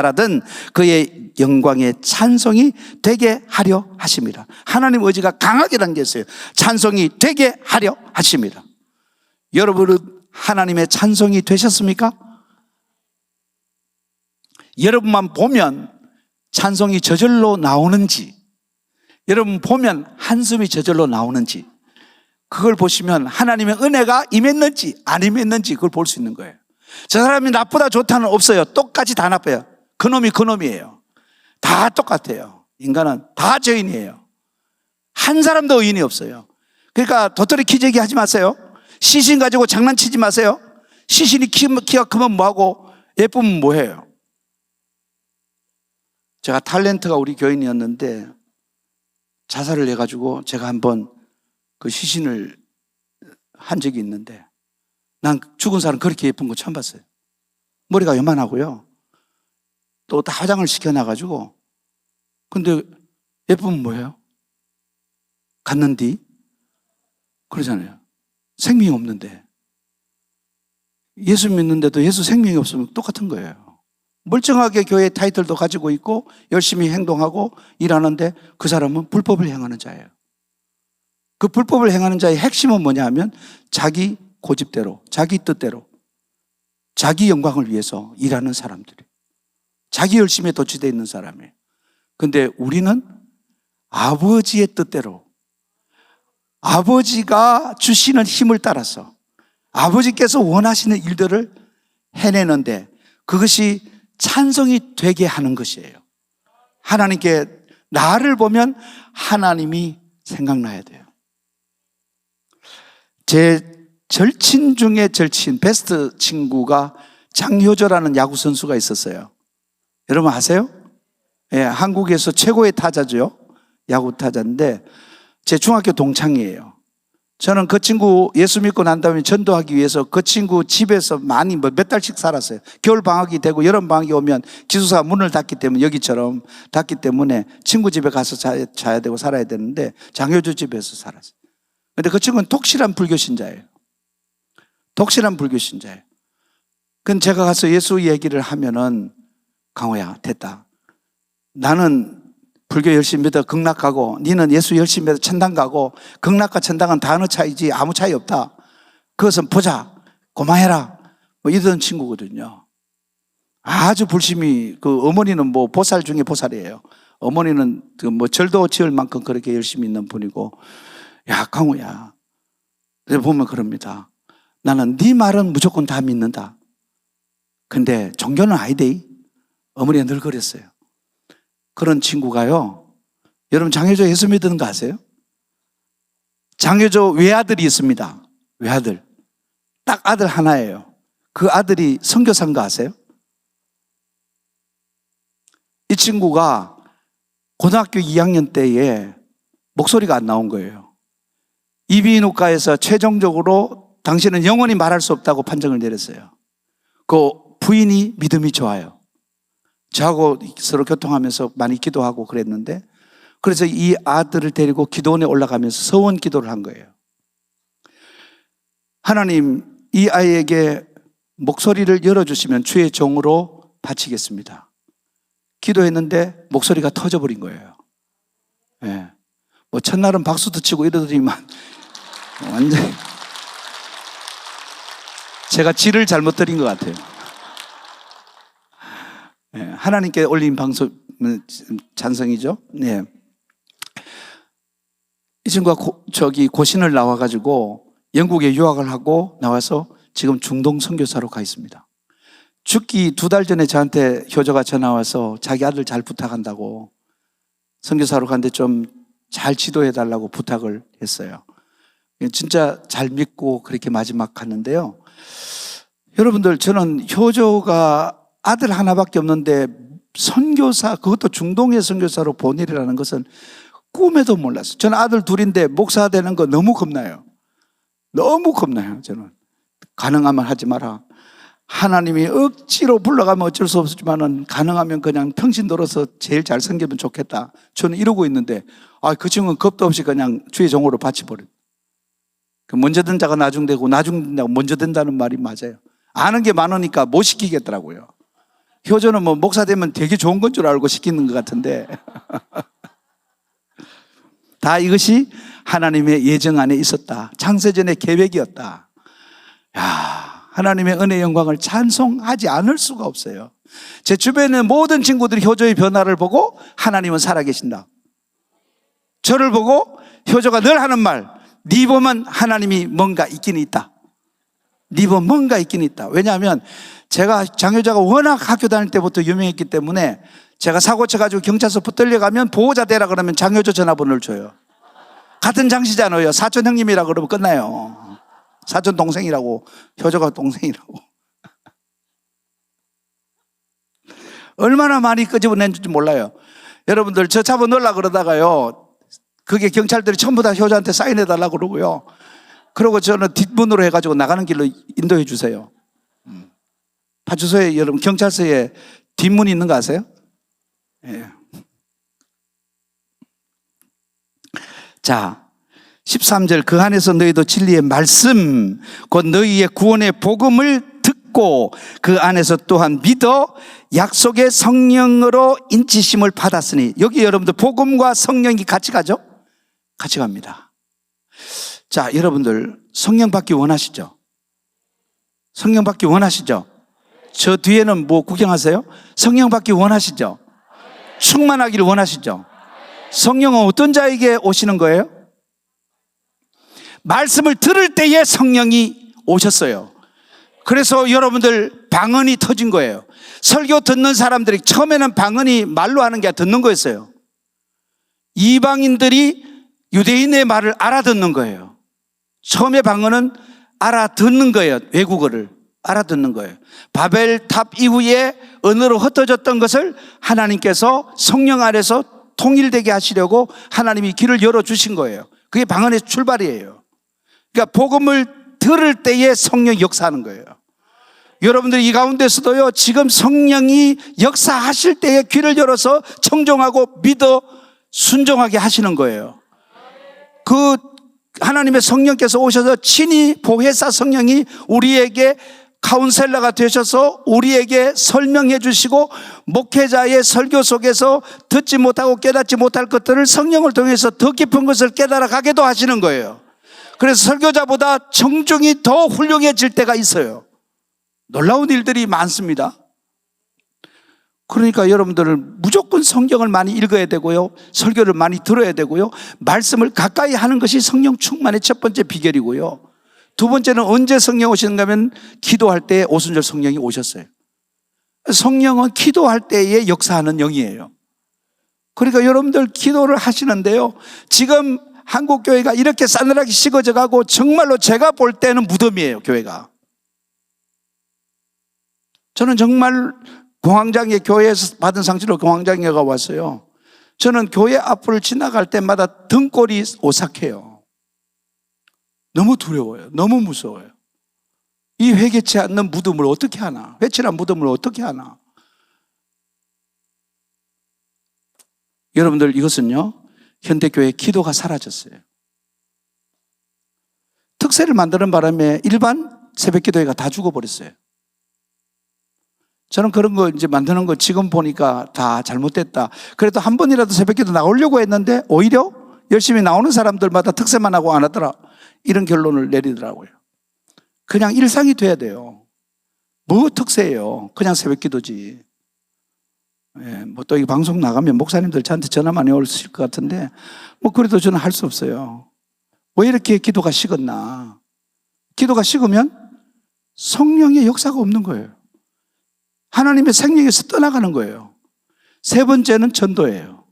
Speaker 1: 그의 영광의 찬송이 되게 하려 하심이라. 하나님 의지가 강하게 담겼어요. 찬송이 되게 하려 하심이라. 여러분은 하나님의 찬송이 되셨습니까? 여러분만 보면 찬송이 저절로 나오는지, 여러분 보면 한숨이 저절로 나오는지, 그걸 보시면 하나님의 은혜가 임했는지 안 임했는지 그걸 볼 수 있는 거예요. 저 사람이 나쁘다 좋다는 없어요. 똑같이 다 나빠요. 그놈이 그놈이에요. 다 똑같아요. 인간은 다 죄인이에요. 한 사람도 의인이 없어요. 그러니까 도토리 키재기 하지 마세요. 시신 가지고 장난치지 마세요. 시신이 키가 크면 뭐하고 예쁘면 뭐해요. 제가 탤런트가 우리 교인이었는데 자살을 해가지고 제가 한번 그 시신을 한 적이 있는데, 난 죽은 사람 그렇게 예쁜 거 처음 봤어요. 머리가 요만하고요. 또 다 화장을 시켜놔가지고. 근데 예쁘면 뭐예요? 갔는디? 그러잖아요. 생명이 없는데. 예수 믿는데도 예수 생명이 없으면 똑같은 거예요. 멀쩡하게 교회 타이틀도 가지고 있고 열심히 행동하고 일하는데 그 사람은 불법을 행하는 자예요. 그 불법을 행하는 자의 핵심은 뭐냐 하면 자기 고집대로, 자기 뜻대로, 자기 영광을 위해서 일하는 사람들이, 자기 열심에 도취되어 있는 사람이에요. 근데 우리는 아버지의 뜻대로, 아버지가 주시는 힘을 따라서 아버지께서 원하시는 일들을 해내는데, 그것이 찬송이 되게 하는 것이에요. 하나님께 나를 보면 하나님이 생각나야 돼요. 제 절친 중에 절친, 베스트 친구가 장효조라는 야구 선수가 있었어요. 여러분 아세요? 예, 한국에서 최고의 타자죠. 야구 타자인데 제 중학교 동창이에요. 저는 그 친구 예수 믿고 난 다음에 전도하기 위해서 그 친구 집에서 많이 몇 달씩 살았어요. 겨울 방학이 되고 여름 방학이 오면 기숙사가 문을 닫기 때문에, 여기처럼 닫기 때문에 친구 집에 가서 자야 되고 살아야 되는데 장효조 집에서 살았어요. 근데 그 친구는 독실한 불교 신자예요. 독실한 불교 신자예요. 그럼 제가 가서 예수 얘기를 하면은, 강호야, 됐다. 나는 불교 열심히 믿어 극락가고 니는 예수 열심히 믿어 천당 가고, 극락과 천당은 단어 차이지 아무 차이 없다. 그것은 보자. 고마해라. 뭐 이런 친구거든요. 아주 불심이, 그 어머니는 뭐 보살 중에 보살이에요. 어머니는 그 뭐 절도 지을 만큼 그렇게 열심히 있는 분이고, 야, 강호야. 보면 그럽니다. 나는 네 말은 무조건 다 믿는다. 근데 종교는 아니대. 어머니가 늘 그랬어요. 그런 친구가요, 여러분 장효조 예수 믿는 거 아세요? 장효조 외아들이 있습니다. 외아들. 딱 아들 하나예요. 그 아들이 선교사인 거 아세요? 이 친구가 고등학교 2학년 때에 목소리가 안 나온 거예요. 이비인후과에서 최종적으로 당신은 영원히 말할 수 없다고 판정을 내렸어요. 그 부인이 믿음이 좋아요. 저하고 서로 교통하면서 많이 기도하고 그랬는데, 그래서 이 아들을 데리고 기도원에 올라가면서 서원 기도를 한 거예요. 하나님, 이 아이에게 목소리를 열어주시면 주의 종으로 바치겠습니다. 기도했는데 목소리가 터져버린 거예요. 예. 뭐 첫날은 박수도 치고 이러더니만 완전히 제가 질을 잘못 드린 것 같아요. 예. 하나님께 올린 방송 찬성이죠. 예. 이 친구가 고신을 나와가지고 영국에 유학을 하고 나와서 지금 중동 선교사로 가 있습니다. 죽기 2달 전에 저한테 효조가 전화 와서 자기 아들 잘 부탁한다고 선교사로 갔는데 좀 잘 지도해 달라고 부탁을 했어요. 진짜 잘 믿고 그렇게 마지막 갔는데요. 여러분들, 저는 효조가 아들 하나밖에 없는데 선교사, 그것도 중동의 선교사로 보내리라는 것은 꿈에도 몰랐어요. 저는 아들 둘인데 목사 되는 거 너무 겁나요. 너무 겁나요. 저는 가능하면 하지 마라. 하나님이 억지로 불러가면 어쩔 수 없지만은 가능하면 그냥 평신 들어서 제일 잘 섬기면 좋겠다. 저는 이러고 있는데 그 친구는 겁도 없이 그냥 주의 종으로 바쳐버려요. 먼저 된 자가 나중되고 나중된 자가 먼저 된다는 말이 맞아요. 아는 게 많으니까 못 시키겠더라고요. 효조는 뭐 목사 되면 되게 좋은 건 줄 알고 시키는 것 같은데 다 이것이 하나님의 예정 안에 있었다. 창세전의 계획이었다. 하나님의 은혜의 영광을 찬송하지 않을 수가 없어요. 제 주변에 모든 친구들이 효조의 변화를 보고 하나님은 살아계신다. 저를 보고 효조가 늘 하는 말, 네 보면 하나님이 뭔가 있긴 있다. 네 보면 뭔가 있긴 있다. 왜냐하면 제가 장효자가 워낙 학교 다닐 때부터 유명했기 때문에 제가 사고 쳐가지고 경찰서 붙들려가면 보호자 되라 그러면 장효조 전화번호를 줘요. 같은 장씨잖아요. 사촌 형님이라 그러면 끝나요. 사촌 동생이라고, 효조가 동생이라고. 얼마나 많이 끄집어낸지 몰라요. 여러분들, 저 잡아 넣으려고 그러다가요, 그게 경찰들이 전부 다 효조한테 사인해달라고 그러고요. 그리고 저는 뒷문으로 해가지고 나가는 길로 인도해 주세요. 파주소에, 여러분, 경찰서에 뒷문이 있는 거 아세요? 예. 자, 13절, 그 안에서 너희도 진리의 말씀 곧 너희의 구원의 복음을 듣고 그 안에서 또한 믿어 약속의 성령으로 인치심을 받았으니, 여기 여러분들 복음과 성령이 같이 가죠? 같이 갑니다. 자, 여러분들 성령 받기 원하시죠? 성령 받기 원하시죠? 저 뒤에는 뭐 구경하세요? 성령 받기 원하시죠? 충만하기를 원하시죠? 성령은 어떤 자에게 오시는 거예요? 말씀을 들을 때에 성령이 오셨어요. 그래서 여러분들 방언이 터진 거예요. 설교 듣는 사람들이 처음에는 방언이 말로 하는 게 듣는 거였어요. 이방인들이 유대인의 말을 알아듣는 거예요. 처음에 방언은 알아듣는 거예요. 외국어를 알아듣는 거예요. 바벨탑 이후에 언어로 흩어졌던 것을 하나님께서 성령 안에서 통일되게 하시려고 하나님이 길을 열어주신 거예요. 그게 방언의 출발이에요. 그러니까 복음을 들을 때에 성령이 역사하는 거예요. 여러분들 이 가운데서도요, 지금 성령이 역사하실 때에 귀를 열어서 청종하고 믿어 순종하게 하시는 거예요. 그 하나님의 성령께서 오셔서 친히 보혜사 성령이 우리에게 카운셀러가 되셔서 우리에게 설명해 주시고, 목회자의 설교 속에서 듣지 못하고 깨닫지 못할 것들을 성령을 통해서 더 깊은 것을 깨달아 가게도 하시는 거예요. 그래서 설교자보다 청중이 더 훌륭해질 때가 있어요. 놀라운 일들이 많습니다. 그러니까 여러분들은 무조건 성경을 많이 읽어야 되고요, 설교를 많이 들어야 되고요, 말씀을 가까이 하는 것이 성령 충만의 첫 번째 비결이고요. 두 번째는 언제 성령 오시는가 하면 기도할 때 오순절 성령이 오셨어요. 성령은 기도할 때에 역사하는 영이에요. 그러니까 여러분들 기도를 하시는데요, 지금 한국 교회가 이렇게 싸늘하게 식어져 가고 정말로 제가 볼 때는 무덤이에요. 교회가. 저는 정말 공황장애, 교회에서 받은 상처로 공황장애가 왔어요. 저는 교회 앞을 지나갈 때마다 등골이 오싹해요. 너무 두려워요. 너무 무서워요. 이 회개치 않는 무덤을 어떻게 하나? 회칠한 무덤을 어떻게 하나? 여러분들, 이것은요, 현대교회 기도가 사라졌어요. 특세를 만드는 바람에 일반 새벽기도회가 다 죽어버렸어요. 저는 그런 거 이제 만드는 거 지금 보니까 다 잘못됐다. 그래도 한 번이라도 새벽기도 나오려고 했는데 오히려 열심히 나오는 사람들마다 특세만 하고 안 하더라. 이런 결론을 내리더라고요. 그냥 일상이 돼야 돼요. 뭐 특세예요? 그냥 새벽기도지. 예, 뭐 또 이 방송 나가면 목사님들 저한테 전화 많이 오실 것 같은데 뭐 그래도 저는 할 수 없어요. 왜 이렇게 기도가 식었나? 기도가 식으면 성령의 역사가 없는 거예요. 하나님의 생명에서 떠나가는 거예요. 세 번째는 전도예요.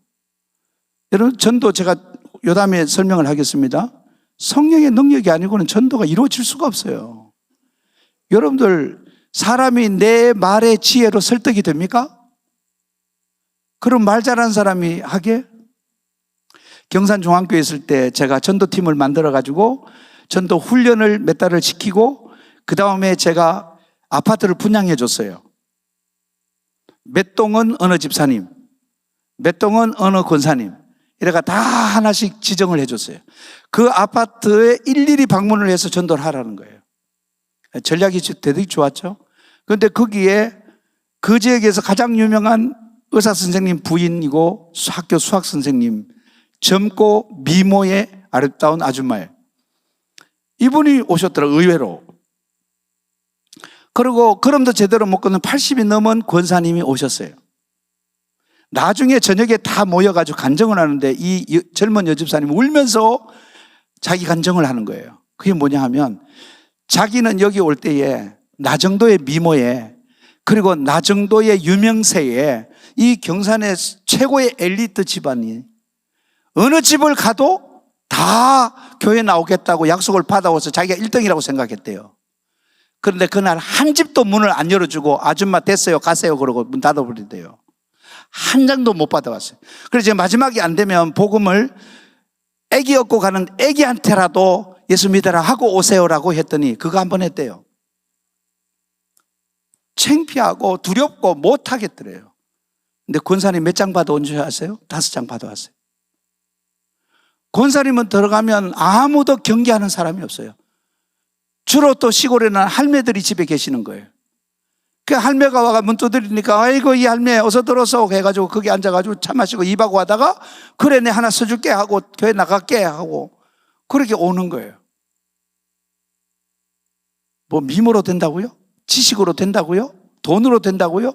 Speaker 1: 여러분, 전도 제가 요담에 설명을 하겠습니다. 성령의 능력이 아니고는 전도가 이루어질 수가 없어요. 여러분들, 사람이 내 말의 지혜로 설득이 됩니까? 그럼 말 잘하는 사람이 하게? 경산중앙교회 있을 때 제가 전도팀을 만들어가지고 전도 훈련을 몇 달을 시키고 그 다음에 제가 아파트를 분양해 줬어요. 몇 동은 어느 집사님, 몇 동은 어느 권사님, 이래가 다 하나씩 지정을 해줬어요. 그 아파트에 일일이 방문을 해서 전도를 하라는 거예요. 전략이 되게 좋았죠. 그런데 거기에 그 지역에서 가장 유명한 의사 선생님 부인이고 학교 수학 선생님, 젊고 미모의 아름다운 아줌마예요. 이분이 오셨더라고요, 의외로. 그리고 그럼도 제대로 못 걷는 80이 넘은 권사님이 오셨어요. 나중에 저녁에 다 모여가지고 간증을 하는데 이 젊은 여집사님이 울면서 자기 간증을 하는 거예요. 그게 뭐냐 하면 자기는 여기 올 때에 나 정도의 미모에 그리고 나 정도의 유명세에 이 경산의 최고의 엘리트 집안이 어느 집을 가도 다 교회 나오겠다고 약속을 받아와서 자기가 1등이라고 생각했대요. 그런데 그날 한 집도 문을 안 열어주고 아줌마 됐어요 가세요 그러고 문 닫아버린대요. 한 장도 못 받아왔어요. 그래서 이제 마지막이 안 되면 복음을 애기 얻고 가는 애기한테라도 예수 믿어라 하고 오세요라고 했더니 그거 한 번 했대요. 창피하고 두렵고 못 하겠더래요. 근데 권사님 몇 장 받아온 줄 아세요? 5장 받아왔어요. 권사님은 들어가면 아무도 경계하는 사람이 없어요. 주로 또 시골에는 할매들이 집에 계시는 거예요. 그 할매가 와가 문 두드리니까 아이고 이 할매 어서 들어서 해가지고 거기 앉아가지고 차 마시고 입하고 하다가 그래 내 하나 써줄게 하고 교회 나갈게 하고 그렇게 오는 거예요. 뭐 미모로 된다고요? 지식으로 된다고요? 돈으로 된다고요?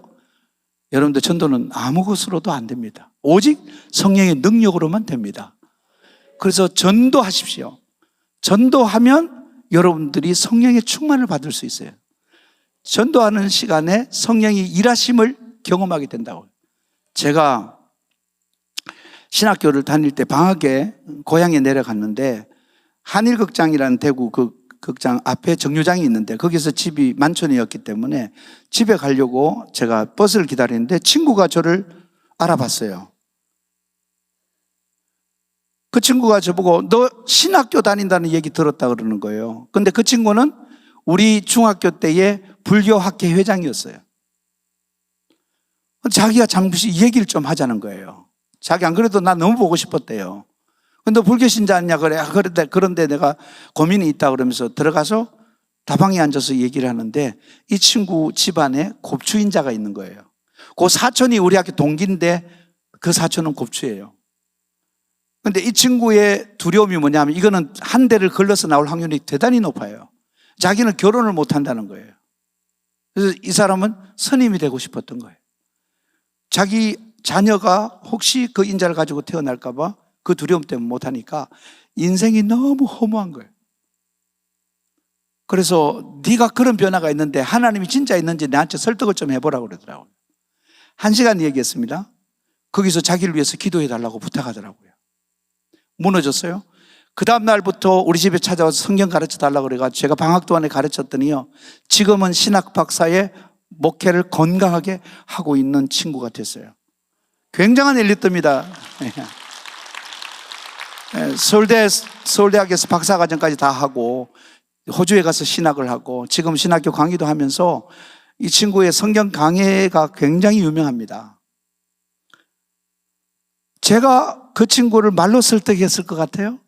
Speaker 1: 여러분들 전도는 아무 것으로도 안 됩니다. 오직 성령의 능력으로만 됩니다. 그래서 전도하십시오. 전도하면 여러분들이 성령의 충만을 받을 수 있어요. 전도하는 시간에 성령이 일하심을 경험하게 된다고요. 제가 신학교를 다닐 때 방학에 고향에 내려갔는데 한일극장이라는 대구 그 극장 앞에 정류장이 있는데 거기서 집이 만촌이었기 때문에 집에 가려고 제가 버스를 기다리는데 친구가 저를 알아봤어요. 그 친구가 저보고 너 신학교 다닌다는 얘기 들었다 그러는 거예요. 근데 그 친구는 우리 중학교 때의 불교학회 회장이었어요. 자기가 잠시 얘기를 좀 하자는 거예요. 자기 안 그래도 나 너무 보고 싶었대요. 근데 불교 신자 아니냐 그래. 그런데 내가 고민이 있다 그러면서 들어가서 다방에 앉아서 얘기를 하는데 이 친구 집안에 곱추인자가 있는 거예요. 그 사촌이 우리 학교 동기인데 그 사촌은 곱추예요. 근데 이 친구의 두려움이 뭐냐면 이거는 한 대를 걸러서 나올 확률이 대단히 높아요. 자기는 결혼을 못 한다는 거예요. 그래서 이 사람은 스님이 되고 싶었던 거예요. 자기 자녀가 혹시 그 인자를 가지고 태어날까 봐 그 두려움 때문에 못 하니까 인생이 너무 허무한 거예요. 그래서 네가 그런 변화가 있는데 하나님이 진짜 있는지 나한테 설득을 좀 해보라고 그러더라고요. 1시간 얘기했습니다. 거기서 자기를 위해서 기도해 달라고 부탁하더라고요. 무너졌어요. 그 다음 날부터 우리 집에 찾아와서 성경 가르쳐 달라고 그래가지고 제가 방학 동안에 가르쳤더니요, 지금은 신학 박사의 목회를 건강하게 하고 있는 친구가 됐어요. 굉장한 엘리트입니다. 서울대학에서 박사과정까지 다 하고 호주에 가서 신학을 하고 지금 신학교 강의도 하면서 이 친구의 성경 강해가 굉장히 유명합니다. 제가 그 친구를 말로 설득했을 것 같아요?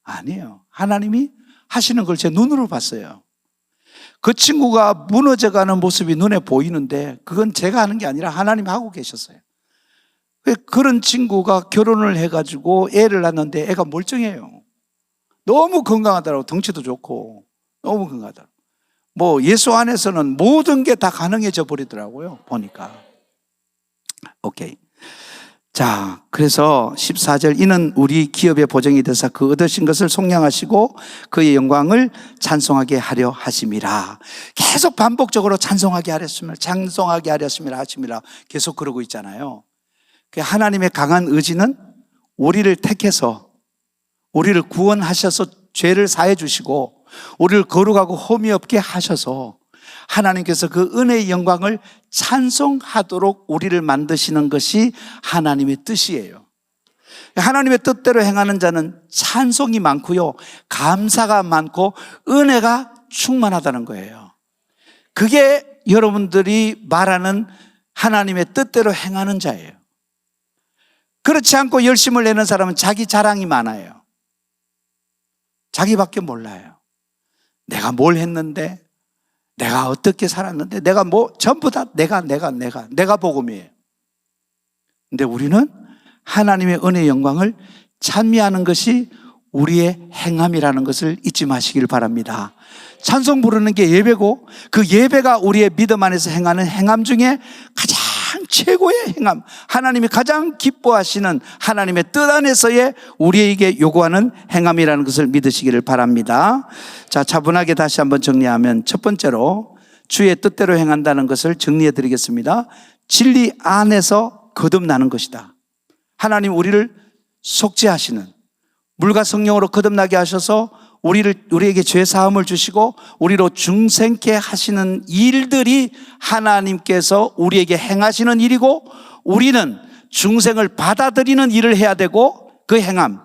Speaker 1: 아니에요. 하나님이 하시는 걸 제 눈으로 봤어요. 그 친구가 무너져가는 모습이 눈에 보이는데 그건 제가 하는 게 아니라 하나님이 하고 계셨어요. 그런 친구가 결혼을 해가지고 애를 낳는데 애가 멀쩡해요. 너무 건강하더라고. 덩치도 좋고 너무 건강하더라고. 뭐 예수 안에서는 모든 게 다 가능해져 버리더라고요. 보니까. 오케이. 자, 그래서 14절, 이는 우리 기업의 보정이 되사 그 얻으신 것을 속량하시고 그의 영광을 찬송하게 하려 하심이라. 계속 반복적으로 찬송하게 하렸습니다. 찬송하게 하렸습니다. 하심이라. 계속 그러고 있잖아요. 하나님의 강한 의지는 우리를 택해서 우리를 구원하셔서 죄를 사해 주시고 우리를 거룩하고 흠이 없게 하셔서 하나님께서 그 은혜의 영광을 찬송하도록 우리를 만드시는 것이 하나님의 뜻이에요. 하나님의 뜻대로 행하는 자는 찬송이 많고요, 감사가 많고 은혜가 충만하다는 거예요. 그게 여러분들이 말하는 하나님의 뜻대로 행하는 자예요. 그렇지 않고 열심을 내는 사람은 자기 자랑이 많아요. 자기밖에 몰라요. 내가 뭘 했는데, 내가 어떻게 살았는데, 내가 뭐 전부 다 내가 복음이에요. 근데 우리는 하나님의 은혜의 영광을 찬미하는 것이 우리의 행함이라는 것을 잊지 마시길 바랍니다. 찬송 부르는 게 예배고, 그 예배가 우리의 믿음 안에서 행하는 행함 중에 가장 최고의 행함, 하나님이 가장 기뻐하시는 하나님의 뜻 안에서의 우리에게 요구하는 행함이라는 것을 믿으시기를 바랍니다. 자, 차분하게 다시 한번 정리하면, 첫 번째로 주의 뜻대로 행한다는 것을 정리해 드리겠습니다. 진리 안에서 거듭나는 것이다. 하나님 우리를 속죄하시는, 물과 성령으로 거듭나게 하셔서 우리에게 죄 사함을 주시고 우리로 중생케 하시는 일들이 하나님께서 우리에게 행하시는 일이고, 우리는 중생을 받아들이는 일을 해야 되고, 그 행함,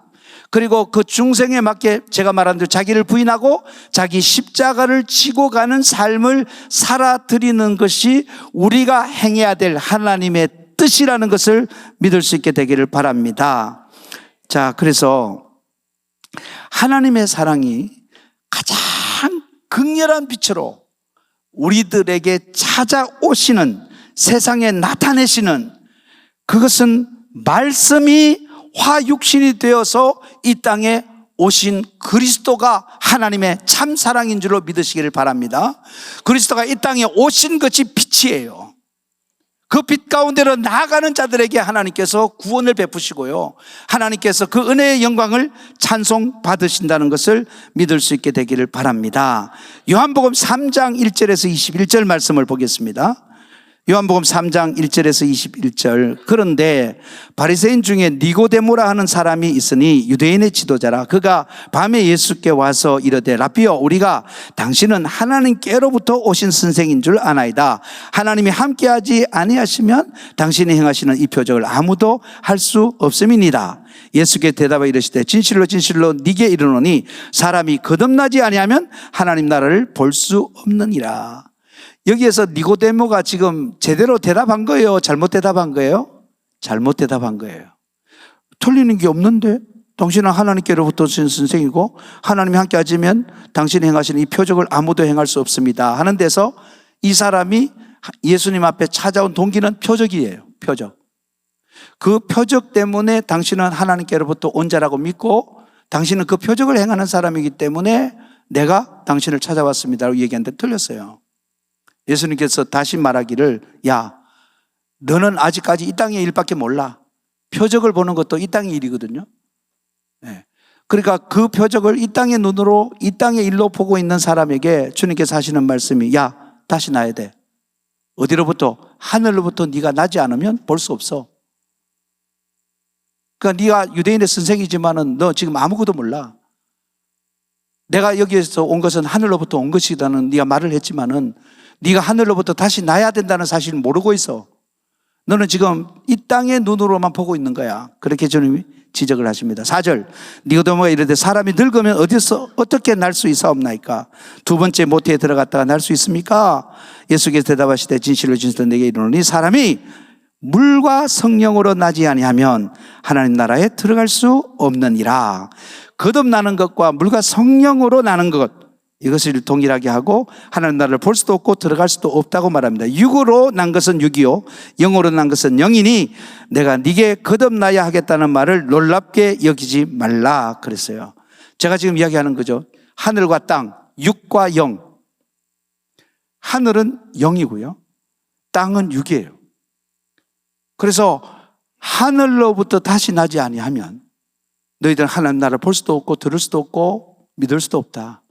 Speaker 1: 그리고 그 중생에 맞게 제가 말한 대로 자기를 부인하고 자기 십자가를 지고 가는 삶을 살아드리는 것이 우리가 행해야 될 하나님의 뜻이라는 것을 믿을 수 있게 되기를 바랍니다. 자, 그래서 하나님의 사랑이 가장 극렬한 빛으로 우리들에게 찾아오시는, 세상에 나타내시는, 그것은 말씀이 화육신이 되어서 이 땅에 오신 그리스도가 하나님의 참 사랑인 줄로 믿으시기를 바랍니다. 그리스도가 이 땅에 오신 것이 빛이에요. 그 빛 가운데로 나아가는 자들에게 하나님께서 구원을 베푸시고요, 하나님께서 그 은혜의 영광을 찬송 받으신다는 것을 믿을 수 있게 되기를 바랍니다. 요한복음 3장 1절에서 21절 말씀을 보겠습니다. 요한복음 3장 1절에서 21절. 그런데 바리새인 중에 니고데모라 하는 사람이 있으니 유대인의 지도자라. 그가 밤에 예수께 와서 이르되, 라비여, 우리가 당신은 하나님께로부터 오신 선생인 줄 아나이다. 하나님이 함께하지 아니하시면 당신이 행하시는 이 표적을 아무도 할 수 없음이니이다. 예수께 대답하여 이르시되, 진실로 진실로 네게 이르노니 사람이 거듭나지 아니하면 하나님 나라를 볼 수 없느니라. 여기에서 니고데모가 지금 제대로 대답한 거예요? 잘못 대답한 거예요? 잘못 대답한 거예요. 틀리는 게 없는데, 당신은 하나님께로부터 오신 선생이고 하나님이 함께 하시면 당신이 행하시는 이 표적을 아무도 행할 수 없습니다 하는 데서, 이 사람이 예수님 앞에 찾아온 동기는 표적이에요. 표적. 그 표적 때문에 당신은 하나님께로부터 온 자라고 믿고, 당신은 그 표적을 행하는 사람이기 때문에 내가 당신을 찾아왔습니다라고 얘기하는데 틀렸어요. 예수님께서 다시 말하기를, 야, 너는 아직까지 이 땅의 일밖에 몰라. 표적을 보는 것도 이 땅의 일이거든요. 네. 그러니까 그 표적을 이 땅의 눈으로, 이 땅의 일로 보고 있는 사람에게 주님께서 하시는 말씀이, 야, 다시 나야 돼. 어디로부터? 하늘로부터 네가 나지 않으면 볼 수 없어. 그러니까 네가 유대인의 선생이지만은 너 지금 아무것도 몰라. 내가 여기에서 온 것은 하늘로부터 온 것이라는 네가 말을 했지만은, 네가 하늘로부터 다시 나야 된다는 사실을 모르고 있어. 너는 지금 이 땅의 눈으로만 보고 있는 거야. 그렇게 주님이 지적을 하십니다. 4절, 니고데모가 이르되, 사람이 늙으면 어디서 어떻게 날 수 있사옵나이까? 두 번째 모태에 들어갔다가 날 수 있습니까? 예수께서 대답하시되, 진실로 진실로 내게 이르노니 사람이 물과 성령으로 나지 아니하면 하나님 나라에 들어갈 수 없느니라. 거듭나는 것과 물과 성령으로 나는 것, 이것을 동일하게 하고 하나님 나라를 볼 수도 없고 들어갈 수도 없다고 말합니다. 육으로 난 것은 육이요 영으로 난 것은 영이니 내가 네게 거듭나야 하겠다는 말을 놀랍게 여기지 말라 그랬어요. 제가 지금 이야기하는 거죠. 하늘과 땅, 육과 영. 하늘은 영이고요, 땅은 육이에요. 그래서 하늘로부터 다시 나지 아니하면 너희들은 하나님 나라를 볼 수도 없고 들을 수도 없고 믿을 수도 없다.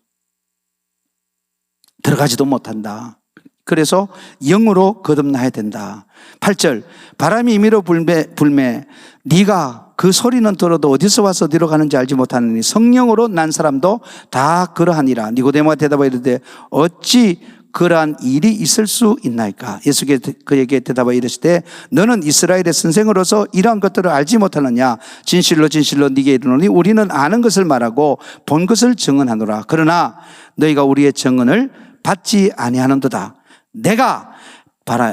Speaker 1: 들어가지도 못한다. 그래서 영으로 거듭나야 된다. 8절 바람이 임의로 불매 네가 그 소리는 들어도 어디서 와서 어디로 가는지 알지 못하느니 성령으로 난 사람도 다 그러하니라. 니고데모가 대답하여 이르되 어찌 그러한 일이 있을 수 있나이까? 예수께서 그에게 대답하여 이르시되 너는 이스라엘의 선생으로서 이러한 것들을 알지 못하느냐? 진실로 진실로 네게 이르노니 우리는 아는 것을 말하고 본 것을 증언하노라. 그러나 너희가 우리의 증언을 받지 아니하는도다. 내가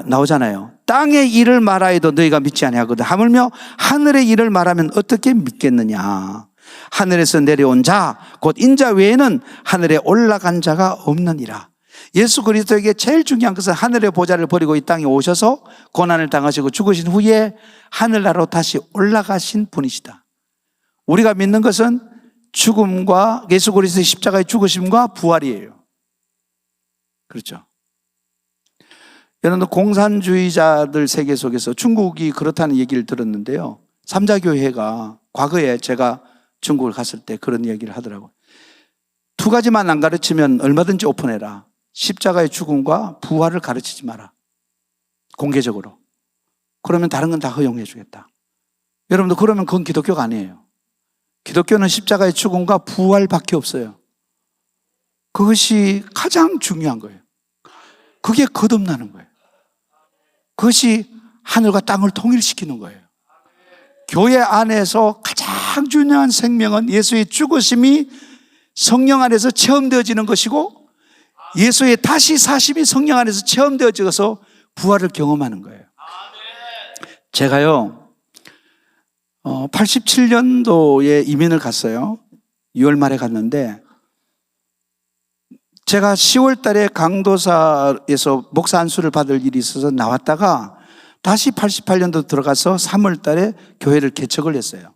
Speaker 1: 나오잖아요. 땅의 일을 말하여도 너희가 믿지 아니하거든. 하물며 하늘의 일을 말하면 어떻게 믿겠느냐? 하늘에서 내려온 자 곧 인자 외에는 하늘에 올라간 자가 없느니라. 예수 그리스도에게 제일 중요한 것은 하늘의 보좌를 버리고 이 땅에 오셔서 고난을 당하시고 죽으신 후에 하늘나라로 다시 올라가신 분이시다. 우리가 믿는 것은 죽음과 예수 그리스도의 십자가의 죽으심과 부활이에요. 그렇죠. 여러분, 공산주의자들 세계 속에서 중국이 그렇다는 얘기를 들었는데요. 삼자교회가 과거에 제가 중국을 갔을 때 그런 얘기를 하더라고요. 두 가지만 안 가르치면 얼마든지 오픈해라. 십자가의 죽음과 부활을 가르치지 마라. 공개적으로. 그러면 다른 건 다 허용해 주겠다. 여러분들, 그러면 그건 기독교가 아니에요. 기독교는 십자가의 죽음과 부활밖에 없어요. 그것이 가장 중요한 거예요. 그게 거듭나는 거예요. 그것이 하늘과 땅을 통일시키는 거예요. 교회 안에서 가장 중요한 생명은 예수의 죽으심이 성령 안에서 체험되어지는 것이고 예수의 다시 사심이 성령 안에서 체험되어져서 부활을 경험하는 거예요. 제가요 87년도에 이민을 갔어요. 6월 말에 갔는데 제가 10월 달에 강도사에서 목사 안수를 받을 일이 있어서 나왔다가 다시 88년도 들어가서 3월 달에 교회를 개척을 했어요.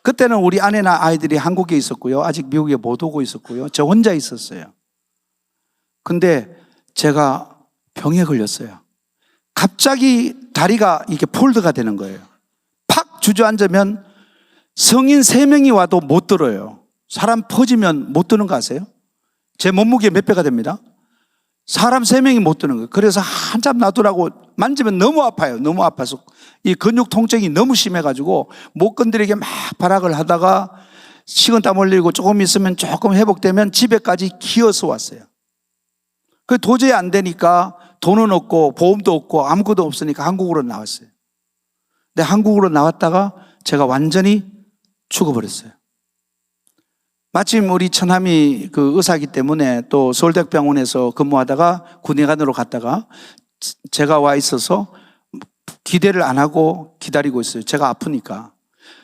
Speaker 1: 그때는 우리 아내나 아이들이 한국에 있었고요. 아직 미국에 못 오고 있었고요. 저 혼자 있었어요. 근데 제가 병에 걸렸어요. 갑자기 다리가 이렇게 폴드가 되는 거예요. 팍 주저앉으면 성인 3명이 와도 못 들어요. 사람 퍼지면 못 드는 거 아세요? 제 몸무게 몇 배가 됩니다. 사람 3명이 못 드는 거예요. 그래서 한참 놔두라고 만지면 너무 아파요. 너무 아파서 이 근육 통증이 너무 심해가지고 못 건드리게 막 발악을 하다가 식은땀 흘리고 조금 있으면 조금 회복되면 집에까지 기어서 왔어요. 그 도저히 안 되니까 돈은 없고 보험도 없고 아무것도 없으니까 한국으로 나왔어요. 근데 한국으로 나왔다가 제가 완전히 죽어버렸어요. 마침 우리 처남이 그 의사이기 때문에 또 서울대병원에서 근무하다가 군의관으로 갔다가 제가 와 있어서 기대를 안 하고 기다리고 있어요. 제가 아프니까.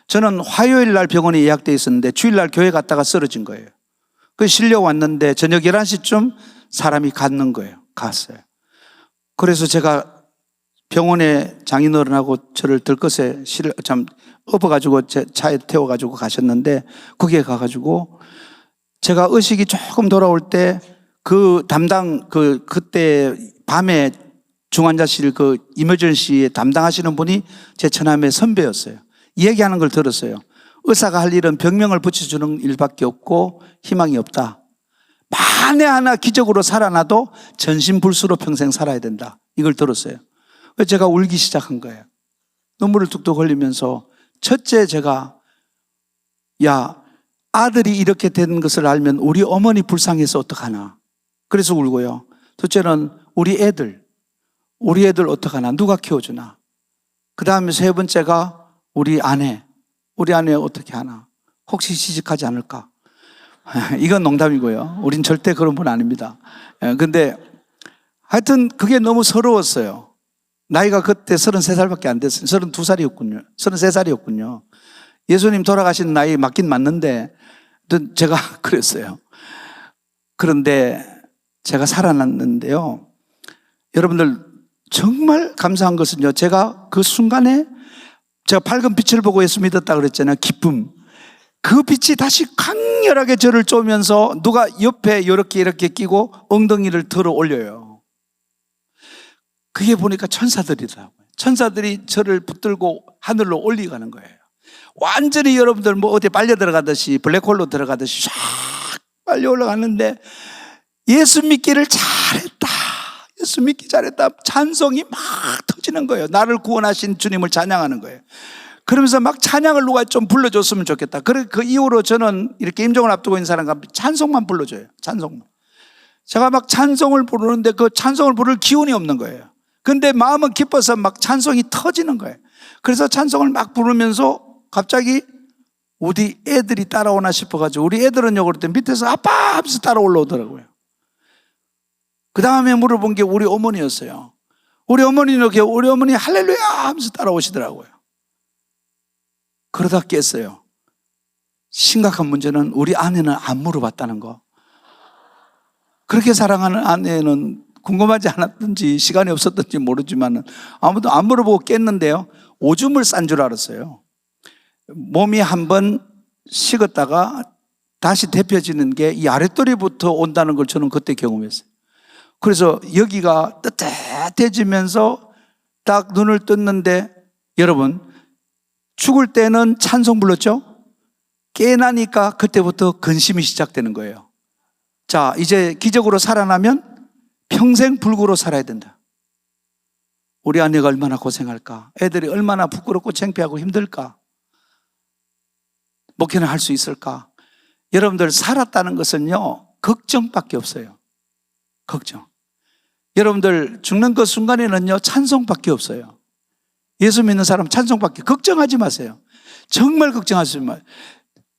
Speaker 1: 저는 화요일 날 병원에 예약되어 있었는데 주일 날 교회 갔다가 쓰러진 거예요. 그 실려 왔는데 저녁 11시쯤 사람이 갔는 거예요. 갔어요. 그래서 제가 병원에 장인어른하고 저를 들것에 업어가지고 제 차에 태워가지고 가셨는데 거기에 가가지고 제가 의식이 조금 돌아올 때 그 담당 그때 밤에 중환자실 그 이머전시에 담당하시는 분이 제 처남의 선배였어요. 얘기하는 걸 들었어요. 의사가 할 일은 병명을 붙여주는 일밖에 없고 희망이 없다. 만에 하나 기적으로 살아나도 전신불수로 평생 살아야 된다. 이걸 들었어요. 그래서 제가 울기 시작한 거예요. 눈물을 뚝뚝 흘리면서 첫째 제가 아들이 이렇게 된 것을 알면 우리 어머니 불쌍해서 어떡하나. 그래서 울고요. 둘째는 우리 애들 어떡하나. 누가 키워주나. 그 다음에 세 번째가 우리 아내 어떻게 하나. 혹시 시집가지 않을까. 이건 농담이고요. 우린 절대 그런 분 아닙니다. 근데 하여튼 그게 너무 서러웠어요. 나이가 그때 33살밖에 안 됐어요. 32살이었군요. 33살이었군요. 예수님 돌아가신 나이 맞긴 맞는데 제가 그랬어요. 그런데 제가 살아났는데요. 여러분들 정말 감사한 것은요, 제가 그 순간에 제가 밝은 빛을 보고 예수 믿었다 그랬잖아요. 기쁨. 그 빛이 다시 강렬하게 저를 쪼면서 누가 옆에 이렇게 끼고 엉덩이를 들어 올려요. 그게 보니까 천사들이더라고요. 천사들이 저를 붙들고 하늘로 올리가는 거예요. 완전히 여러분들 뭐 어디 빨려 들어가듯이 블랙홀로 들어가듯이 쫙 빨려 올라갔는데 예수 믿기를 잘했다. 예수 믿기 잘했다. 찬송이 막 터지는 거예요. 나를 구원하신 주님을 찬양하는 거예요. 그러면서 막 찬양을 누가 좀 불러줬으면 좋겠다. 그 이후로 저는 이렇게 임종을 앞두고 있는 사람과 찬송만 불러줘요. 찬송만. 제가 막 찬송을 부르는데 그 찬송을 부를 기운이 없는 거예요. 근데 마음은 기뻐서 막 찬송이 터지는 거예요. 그래서 찬송을 막 부르면서 갑자기 우리 애들이 따라오나 싶어가지고 우리 애들은요, 그럴 때 밑에서 아빠 하면서 따라 올라오더라고요. 그 다음에 물어본 게 우리 어머니였어요. 우리 어머니 할렐루야 하면서 따라오시더라고요. 그러다 깼어요. 심각한 문제는 우리 아내는 안 물어봤다는 거. 그렇게 사랑하는 아내는 궁금하지 않았든지 시간이 없었든지 모르지만 아무도 안 물어보고 깼는데요, 오줌을 싼 줄 알았어요. 몸이 한번 식었다가 다시 데펴지는 게 이 아랫도리부터 온다는 걸 저는 그때 경험했어요. 그래서 여기가 뜨뜻해지면서 딱 눈을 떴는데, 여러분 죽을 때는 찬송 불렀죠? 깨나니까 그때부터 근심이 시작되는 거예요. 자, 이제 기적으로 살아나면 평생 불구로 살아야 된다. 우리 아내가 얼마나 고생할까? 애들이 얼마나 부끄럽고 창피하고 힘들까? 목회는 할 수 있을까? 여러분들 살았다는 것은요, 걱정밖에 없어요. 걱정. 여러분들 죽는 그 순간에는요, 찬송밖에 없어요. 예수 믿는 사람 찬송밖에. 걱정하지 마세요. 정말 걱정하지 마세요.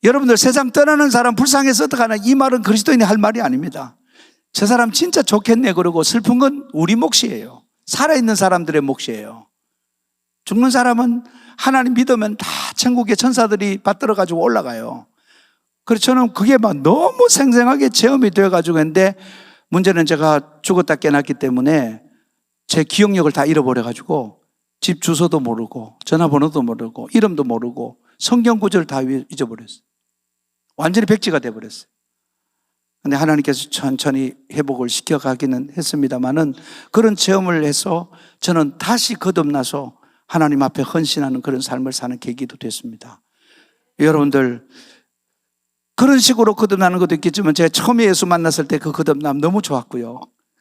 Speaker 1: 여러분들 세상 떠나는 사람 불쌍해서 어떡하나, 이 말은 그리스도인이 할 말이 아닙니다. 저 사람 진짜 좋겠네 그러고 슬픈 건 우리 몫이에요. 살아있는 사람들의 몫이에요. 죽는 사람은 하나님 믿으면 다 천국의 천사들이 받들어 가지고 올라가요. 그래서 저는 그게 막 너무 생생하게 체험이 되어가지고 했는데, 문제는 제가 죽었다 깨났기 때문에 제 기억력을 다 잃어버려가지고 집 주소도 모르고 전화번호도 모르고 이름도 모르고 성경 구절을 다 잊어버렸어요. 완전히 백지가 돼버렸어요. 근데 하나님께서 천천히 회복을 시켜가기는 했습니다만은, 그런 체험을 해서 저는 다시 거듭나서 하나님 앞에 헌신하는 그런 삶을 사는 계기도 됐습니다. 여러분들 그런 식으로 거듭나는 것도 있겠지만, 제가 처음에 예수 만났을 때 그 거듭남 너무 좋았고요.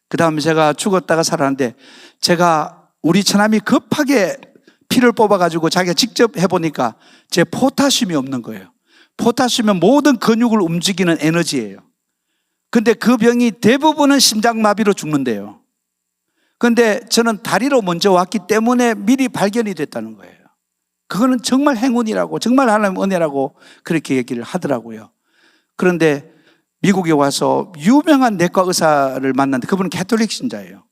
Speaker 1: 그 다음에 제가 죽었다가 살았는데, 제가 우리 처남이 급하게 피를 뽑아가지고 자기가 직접 해보니까 제 포타슘이 없는 거예요. 포타슘은 모든 근육을 움직이는 에너지예요. 근데 그 병이 대부분은 심장마비로 죽는데요. 근데 저는 다리로 먼저 왔기 때문에 미리 발견이 됐다는 거예요. 그거는 정말 행운이라고, 정말 하나님의 은혜라고 그렇게 얘기를 하더라고요. 그런데 미국에 와서 유명한 내과 의사를 만났는데, 그분은 가톨릭 신자예요.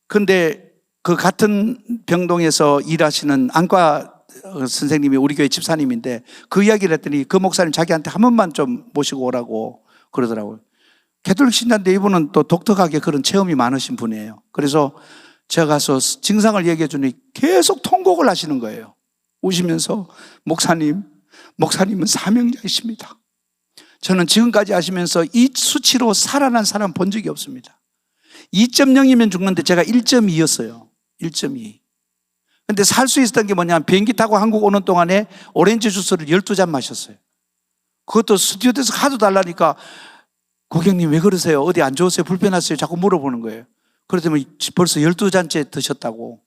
Speaker 1: 근데 그 같은 병동에서 일하시는 안과 선생님이 우리 교회 집사님인데, 그 이야기를 했더니 그 목사님 자기한테 한 번만 좀 모시고 오라고 그러더라고요. 가톨릭 신자인데 이분은 또 독특하게 그런 체험이 많으신 분이에요. 그래서 제가 가서 증상을 얘기해 주니 계속 통곡을 하시는 거예요. 우시면서 목사님은 사명자이십니다. 저는 지금까지 하시면서 이 수치로 살아난 사람 본 적이 없습니다. 2.0이면 죽는데 제가 1.2였어요. 1.2. 근데 살 수 있었던 게 뭐냐면, 비행기 타고 한국 오는 동안에 오렌지 주스를 12잔 마셨어요. 그것도 스튜디오에서 하도 달라니까, 고객님 왜 그러세요? 어디 안 좋으세요? 불편하세요? 자꾸 물어보는 거예요. 그러더니 벌써 12잔째 드셨다고.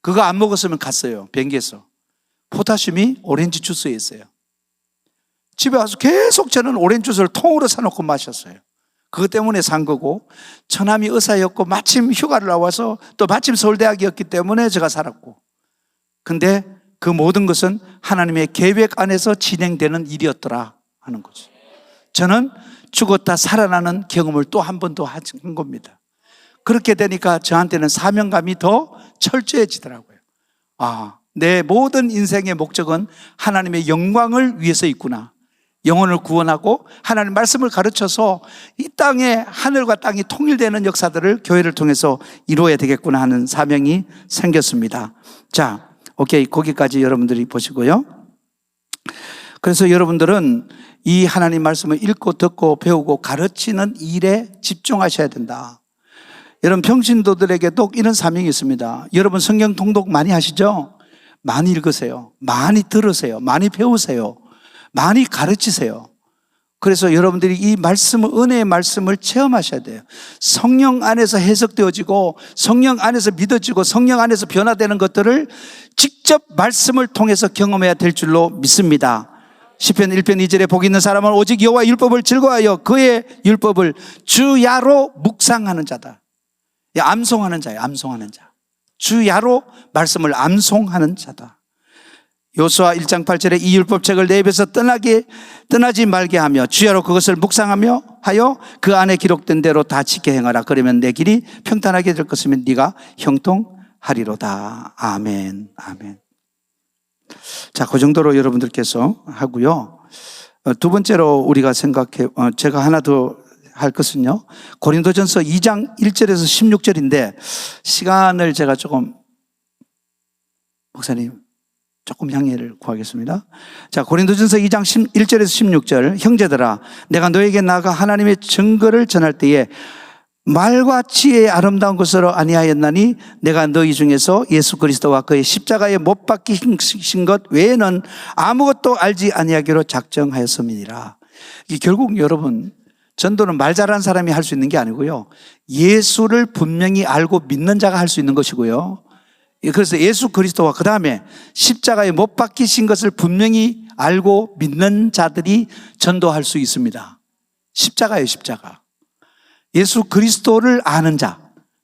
Speaker 1: 그거 안 먹었으면 갔어요. 비행기에서. 포타슘이 오렌지 주스에 있어요. 집에 와서 계속 저는 오렌지 주스를 통으로 사놓고 마셨어요. 그것 때문에 산 거고, 처남이 의사였고 마침 휴가를 나와서 또 마침 서울대학이었기 때문에 제가 살았고, 근데 그 모든 것은 하나님의 계획 안에서 진행되는 일이었더라 하는 거죠. 저는 죽었다 살아나는 경험을 또 한 번 더 한 겁니다. 그렇게 되니까 저한테는 사명감이 더 철저해지더라고요. 아, 내 모든 인생의 목적은 하나님의 영광을 위해서 있구나. 영혼을 구원하고 하나님 말씀을 가르쳐서 이 땅에 하늘과 땅이 통일되는 역사들을 교회를 통해서 이루어야 되겠구나 하는 사명이 생겼습니다. 자, 오케이. 거기까지 여러분들이 보시고요. 그래서 여러분들은 이 하나님 말씀을 읽고 듣고 배우고 가르치는 일에 집중하셔야 된다. 여러분 평신도들에게도 이런 사명이 있습니다. 여러분 성경 통독 많이 하시죠? 많이 읽으세요. 많이 들으세요. 많이 배우세요. 많이 가르치세요. 그래서 여러분들이 이 말씀을, 은혜의 말씀을 체험하셔야 돼요. 성령 안에서 해석되어지고 성령 안에서 믿어지고 성령 안에서 변화되는 것들을 직접 말씀을 통해서 경험해야 될 줄로 믿습니다. 시편 1편 2절에 복 있는 사람은 오직 여호와의 율법을 즐거워하여 그의 율법을 주야로 묵상하는 자다. 암송하는 자예요. 암송하는 자. 주야로 말씀을 암송하는 자다. 요수아 1장 8절에 이 율법책을 내 입에서 떠나지 말게 하며 주야로 그것을 묵상하며 하여 그 안에 기록된 대로 다 지켜 행하라. 그러면 내 길이 평탄하게 될 것이면 네가 형통하리로다. 아멘. 아멘. 자, 그 정도로 여러분들께서 하고요. 두 번째로 우리가 제가 하나 더 할 것은요. 고린도전서 2장 1절에서 16절인데 시간을 제가 목사님 조금 양해를 구하겠습니다. 자, 고린도전서 2장 1절에서 16절. 형제들아, 내가 너에게 나아가 하나님의 증거를 전할 때에 말과 지혜의 아름다운 것으로 아니하였나니 내가 너희 중에서 예수 그리스도와 그의 십자가에 못 박히신 것 외에는 아무것도 알지 아니하기로 작정하였음이니라. 이 결국 여러분, 전도는 말 잘하는 사람이 할 수 있는 게 아니고요. 예수를 분명히 알고 믿는 자가 할 수 있는 것이고요. 그래서 예수 그리스도와 그 다음에 십자가에 못 박히신 것을 분명히 알고 믿는 자들이 전도할 수 있습니다. 십자가예요, 십자가. 예수 그리스도를 아는 자,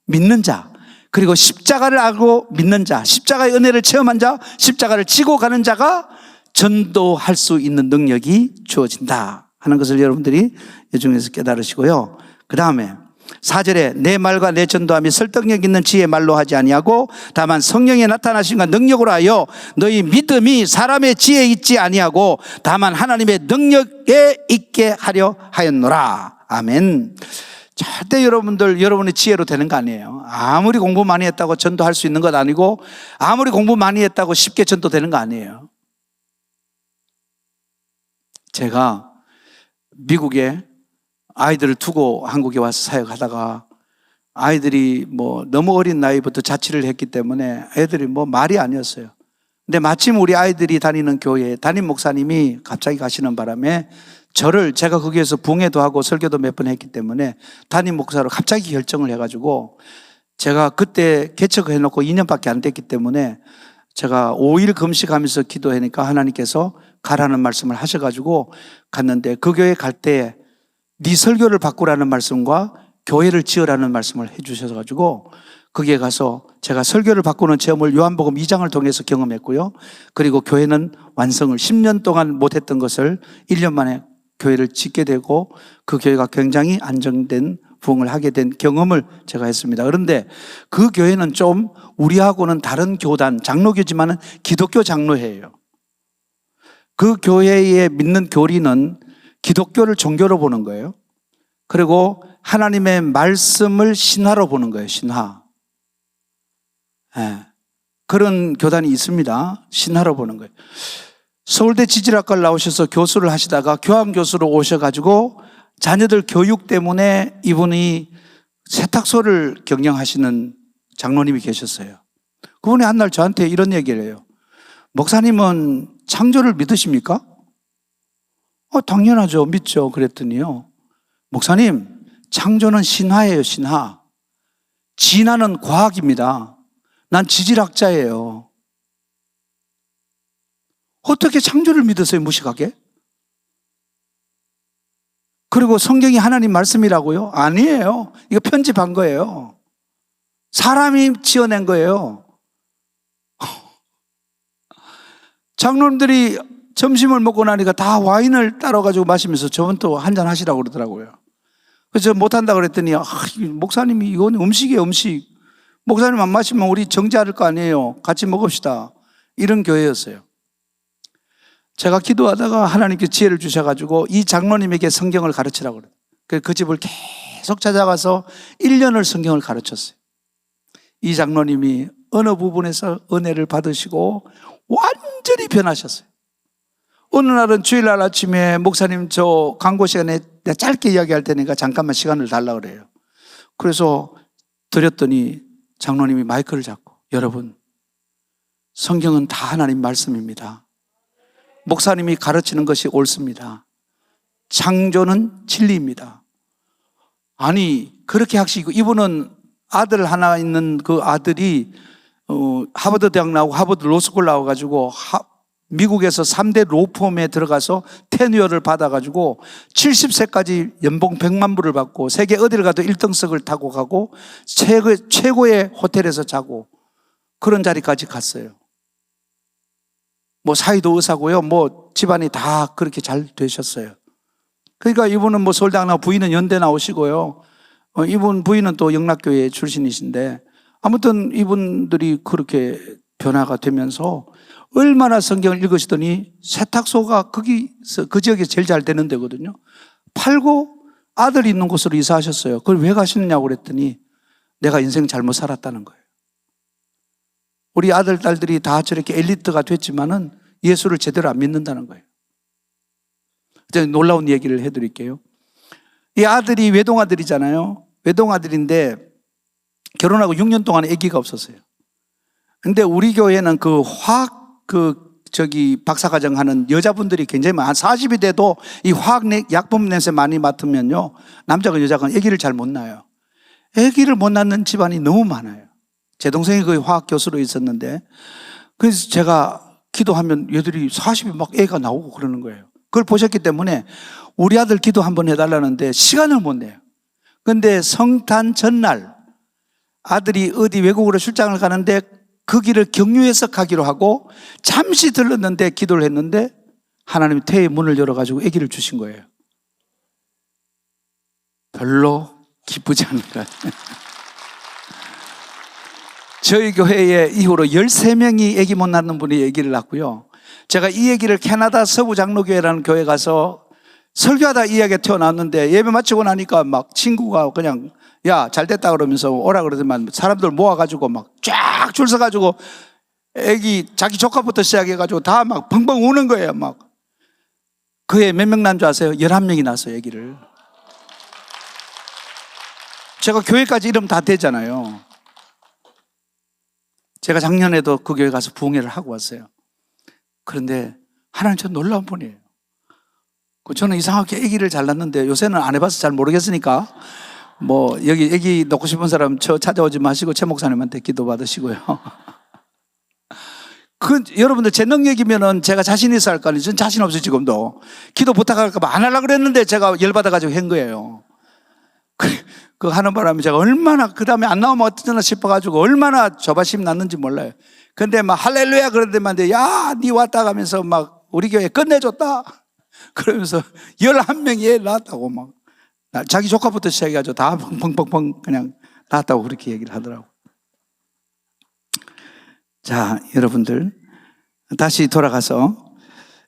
Speaker 1: 믿는 자, 그리고 십자가를 알고 믿는 자, 십자가의 은혜를 체험한 자, 십자가를 지고 가는 자가 전도할 수 있는 능력이 주어진다 하는 것을 여러분들이 이 중에서 깨달으시고요. 그 다음에 4절에 내 말과 내 전도함이 설득력 있는 지혜의 말로 하지 아니하고 다만 성령의 나타나심과 능력으로 하여 너희 믿음이 사람의 지혜에 있지 아니하고 다만 하나님의 능력에 있게 하려 하였노라. 아멘. 절대 여러분의 지혜로 되는 거 아니에요. 아무리 공부 많이 했다고 전도할 수 있는 것 아니고 아무리 공부 많이 했다고 쉽게 전도되는 거 아니에요. 제가 미국에 아이들을 두고 한국에 와서 사역하다가 아이들이 너무 어린 나이부터 자취를 했기 때문에 애들이 말이 아니었어요. 근데 마침 우리 아이들이 다니는 교회에 담임 목사님이 갑자기 가시는 바람에 제가 거기에서 붕회도 하고 설교도 몇 번 했기 때문에 담임 목사로 갑자기 결정을 해가지고 제가 그때 개척해놓고 2년밖에 안 됐기 때문에 제가 5일 금식하면서 기도하니까 하나님께서 가라는 말씀을 하셔가지고 갔는데 그 교회 갈 때 네 설교를 바꾸라는 말씀과 교회를 지으라는 말씀을 해주셔가지고 거기에 가서 제가 설교를 바꾸는 체험을 요한복음 2장을 통해서 경험했고요. 그리고 교회는 완성을 10년 동안 못했던 것을 1년 만에 교회를 짓게 되고 그 교회가 굉장히 안정된 부흥을 하게 된 경험을 제가 했습니다. 그런데 그 교회는 좀 우리하고는 다른 교단, 장로교지만은 기독교 장로회예요. 그 교회에 믿는 교리는 기독교를 종교로 보는 거예요. 그리고 하나님의 말씀을 신화로 보는 거예요. 신화. 네. 그런 교단이 있습니다. 신화로 보는 거예요. 서울대 지질학과를 나오셔서 교수를 하시다가 교환교수로 오셔가지고 자녀들 교육 때문에 이분이 세탁소를 경영하시는 장로님이 계셨어요. 그분이 한 날 저한테 이런 얘기를 해요. 목사님은 창조를 믿으십니까? 당연하죠. 믿죠. 그랬더니요. 목사님, 창조는 신화예요. 신화. 진화는 과학입니다. 난 지질학자예요. 어떻게 창조를 믿으세요? 무식하게? 그리고 성경이 하나님 말씀이라고요? 아니에요. 이거 편집한 거예요. 사람이 지어낸 거예요. 장로님들이 점심을 먹고 나니까 다 와인을 따라가지고 마시면서 저분 또 한잔 하시라고 그러더라고요. 그래서 못한다 그랬더니 목사님이 이건 음식이에요. 음식. 목사님 안 마시면 우리 정지할 거 아니에요. 같이 먹읍시다. 이런 교회였어요. 제가 기도하다가 하나님께 지혜를 주셔가지고 이 장로님에게 성경을 가르치라고 그래요. 그 집을 계속 찾아가서 1년을 성경을 가르쳤어요. 이 장로님이 어느 부분에서 은혜를 받으시고 완전히 변하셨어요. 어느 날은 주일날 아침에 목사님 저 광고 시간에 내가 짧게 이야기할 테니까 잠깐만 시간을 달라 그래요. 그래서 드렸더니 장로님이 마이크를 잡고, 여러분, 성경은 다 하나님 말씀입니다. 목사님이 가르치는 것이 옳습니다. 창조는 진리입니다. 아니, 그렇게 하시고, 이분은 아들 하나 있는 그 아들이 하버드 대학 나오고 하버드 로스쿨 나와가지고 미국에서 3대 로펌에 들어가서 테뉴어를 받아가지고 70세까지 연봉 100만 불을 받고 세계 어디를 가도 1등석을 타고 가고 최고의 호텔에서 자고 그런 자리까지 갔어요. 뭐 사이도 의사고요. 뭐 집안이 다 그렇게 잘 되셨어요. 그러니까 이분은 뭐 서울대학 나오고 부인은 연대 나오시고요. 이분 부인은 또 영락교회 출신이신데 아무튼 이분들이 그렇게 변화가 되면서 얼마나 성경을 읽으시더니 세탁소가 거기서 그 지역에 제일 잘 되는 데거든요. 팔고 아들이 있는 곳으로 이사하셨어요. 그걸 왜 가시느냐고 그랬더니 내가 인생 잘못 살았다는 거예요. 우리 아들, 딸들이 다 저렇게 엘리트가 됐지만은 예수를 제대로 안 믿는다는 거예요. 놀라운 얘기를 해드릴게요. 이 아들이 외동아들이잖아요. 외동아들인데 결혼하고 6년 동안 아기가 없었어요. 근데 우리 교회는 그 화학 박사과정 하는 여자분들이 굉장히 많아요. 한 40이 돼도 이 화학 약품 냄새 많이 맡으면요, 남자건 여자건 아기를 잘 못 낳아요. 아기를 못 낳는 집안이 너무 많아요. 제 동생이 거의 화학 교수로 있었는데, 그래서 제가 기도하면 얘들이 40이 막 애가 나오고 그러는 거예요. 그걸 보셨기 때문에 우리 아들 기도 한번 해달라는데 시간을 못 내요. 근데 성탄 전날 아들이 어디 외국으로 출장을 가는데 그 길을 경유해서 가기로 하고 잠시 들렀는데 기도를 했는데 하나님이 태의 문을 열어가지고 아기를 주신 거예요. 별로 기쁘지 않은 거예요. 저희 교회에 이후로 13명이 아기 못 낳는 분이 아기를 낳고요. 제가 이 얘기를 캐나다 서부 장로교회라는 교회 가서 설교하다 이 이야기가 튀어나왔는데 예배 마치고 나니까 막 친구가 그냥 야, 잘 됐다 그러면서 오라 그러더만 사람들 모아가지고 막 쫙 줄 서가지고 애기 자기 조카부터 시작해가지고 다 막 펑펑 우는 거예요. 막 그 애 몇 명 난 줄 아세요? 11명이 났어요, 애기를. 제가 교회까지 이러면 다 되잖아요. 제가 작년에도 그 교회 가서 부흥회를 하고 왔어요. 그런데 하나님 참 놀라운 분이에요. 저는 이상하게 아기를 잘 낳는데 요새는 안 해봐서 잘 모르겠으니까 뭐 여기 아기 놓고 싶은 사람 저 찾아오지 마시고 최 목사님한테 기도 받으시고요. 여러분들 제 능력이면은 제가 자신 있어 할 거 아니에요. 전 자신 없어요. 지금도 기도 부탁할까 봐 안 하려고 그랬는데 제가 열받아가지고 한 거예요. 그 하는 바람에 제가 얼마나 그 다음에 안 나오면 어쩌나 싶어가지고 얼마나 조바심 났는지 몰라요. 근데 막 할렐루야 그러더만 야, 니 왔다 가면서 막 우리 교회 끝내줬다 그러면서 11명이 애 낳았다고 막 자기 조카부터 시작해가지고 다 펑펑펑 그냥 낳았다고 그렇게 얘기를 하더라고. 자, 여러분들 다시 돌아가서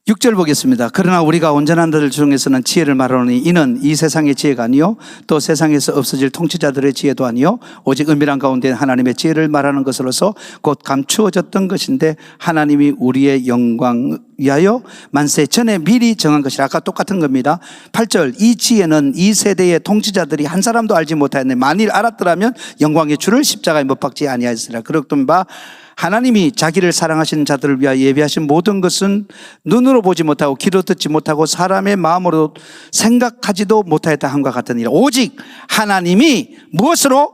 Speaker 1: 6절 보겠습니다. 그러나 우리가 온전한 자들 중에서는 지혜를 말하노니 이는 이 세상의 지혜가 아니요 또 세상에서 없어질 통치자들의 지혜도 아니요 오직 은밀한 가운데 하나님의 지혜를 말하는 것으로서 곧 감추어졌던 것인데 하나님이 우리의 영광 위하여 만세 전에 미리 정한 것이라. 아까 똑같은 겁니다. 8절 이 지혜는 이 세대의 통치자들이 한 사람도 알지 못하였네. 만일 알았더라면 영광의 주를 십자가에 못 박지 아니하였으리라. 그렇던 바 하나님이 자기를 사랑하시는 자들을 위하여 예비하신 모든 것은 눈으로 보지 못하고 귀로 듣지 못하고 사람의 마음으로 생각하지도 못하였다 함과 같으니라. 오직 하나님이 무엇으로?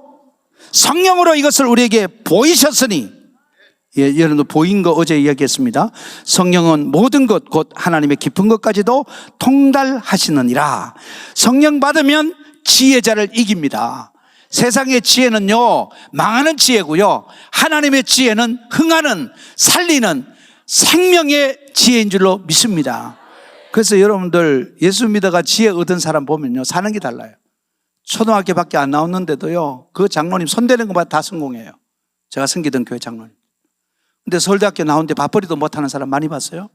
Speaker 1: 성령으로 이것을 우리에게 보이셨으니. 예, 여러분 보인 거 어제 이야기했습니다. 성령은 모든 것 곧 하나님의 깊은 것까지도 통달하시느니라. 성령 받으면 지혜자를 이깁니다. 세상의 지혜는요 망하는 지혜고요, 하나님의 지혜는 흥하는 살리는 생명의 지혜인 줄로 믿습니다. 그래서 여러분들 예수 믿어가 지혜 얻은 사람 보면요 사는 게 달라요. 초등학교밖에 안 나왔는데도요 그 장로님 손대는 것마다 다 성공해요. 제가 섬기던 교회 장로님. 근데 서울대학교 나오는데 밥벌이도 못하는 사람 많이 봤어요?